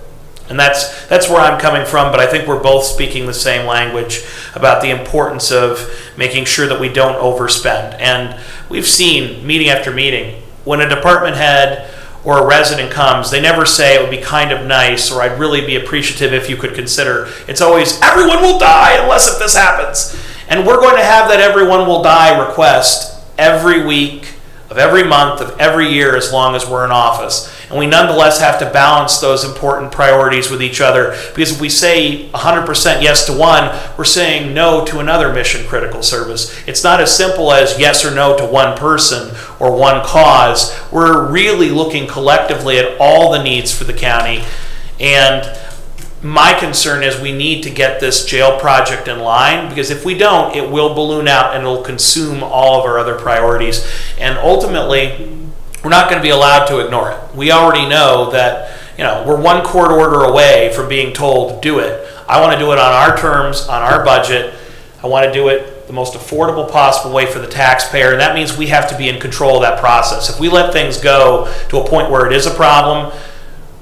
Speaker 3: And that's where I'm coming from, but I think we're both speaking the same language about the importance of making sure that we don't overspend. And we've seen meeting after meeting, when a department head or a resident comes, they never say it would be kind of nice or I'd really be appreciative if you could consider. It's always, everyone will die unless if this happens. And we're going to have that everyone will die request every week of every month of every year as long as we're in office. And we nonetheless have to balance those important priorities with each other, because if we say 100% yes to one, we're saying no to another mission critical service. It's not as simple as yes or no to one person or one cause. We're really looking collectively at all the needs for the county. And my concern is we need to get this jail project in line, because if we don't, it will balloon out and it'll consume all of our other priorities. And ultimately, we're not going to be allowed to ignore it. We already know that, we're one court order away from being told, do it. I want to do it on our terms, on our budget. I want to do it the most affordable possible way for the taxpayer. And that means we have to be in control of that process. If we let things go to a point where it is a problem,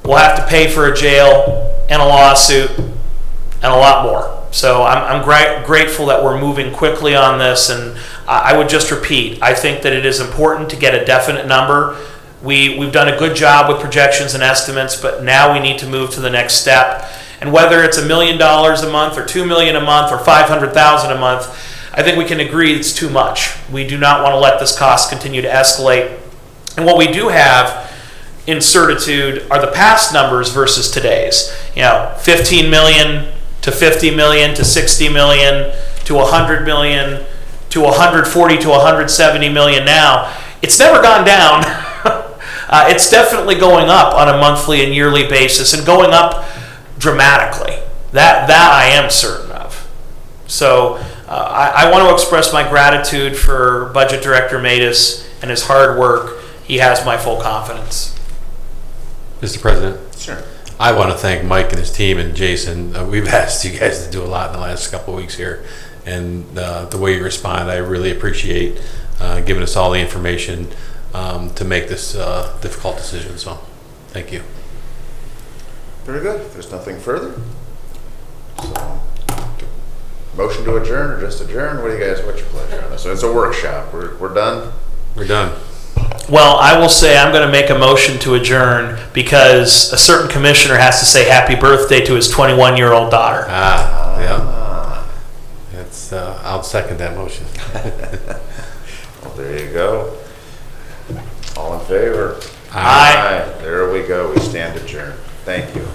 Speaker 3: we'll have to pay for a jail and a lawsuit and a lot more. So I'm grateful that we're moving quickly on this, and I would just repeat, I think that it is important to get a definite number. We've done a good job with projections and estimates, but now we need to move to the next step. And whether it's $1 million a month or $2 million a month or $500,000 a month, I think we can agree it's too much. We do not want to let this cost continue to escalate. And what we do have in certitude are the past numbers versus today's. 15 million to 50 million to 60 million to 100 million to 140 to 170 million now. It's never gone down. It's definitely going up on a monthly and yearly basis, and going up dramatically. That I am certain of. So I want to express my gratitude for Budget Director Matus and his hard work. He has my full confidence.
Speaker 4: Mr. President,
Speaker 1: Sure.
Speaker 4: I want to thank Mike and his team and Jason. We've asked you guys to do a lot in the last couple of weeks here, and the way you respond, I really appreciate giving us all the information to make this difficult decision. So, thank you.
Speaker 1: Very good. If there's nothing further. So, motion to adjourn or just adjourn? What do you guys, what's your pleasure on this? So it's a workshop. We're done?
Speaker 4: We're done.
Speaker 3: Well, I will say I'm going to make a motion to adjourn because a certain commissioner has to say happy birthday to his 21-year-old daughter.
Speaker 4: Yeah. That's, I'll second that motion.
Speaker 1: Well, there you go. All in favor?
Speaker 3: Aye.
Speaker 1: There we go. We stand adjourned. Thank you.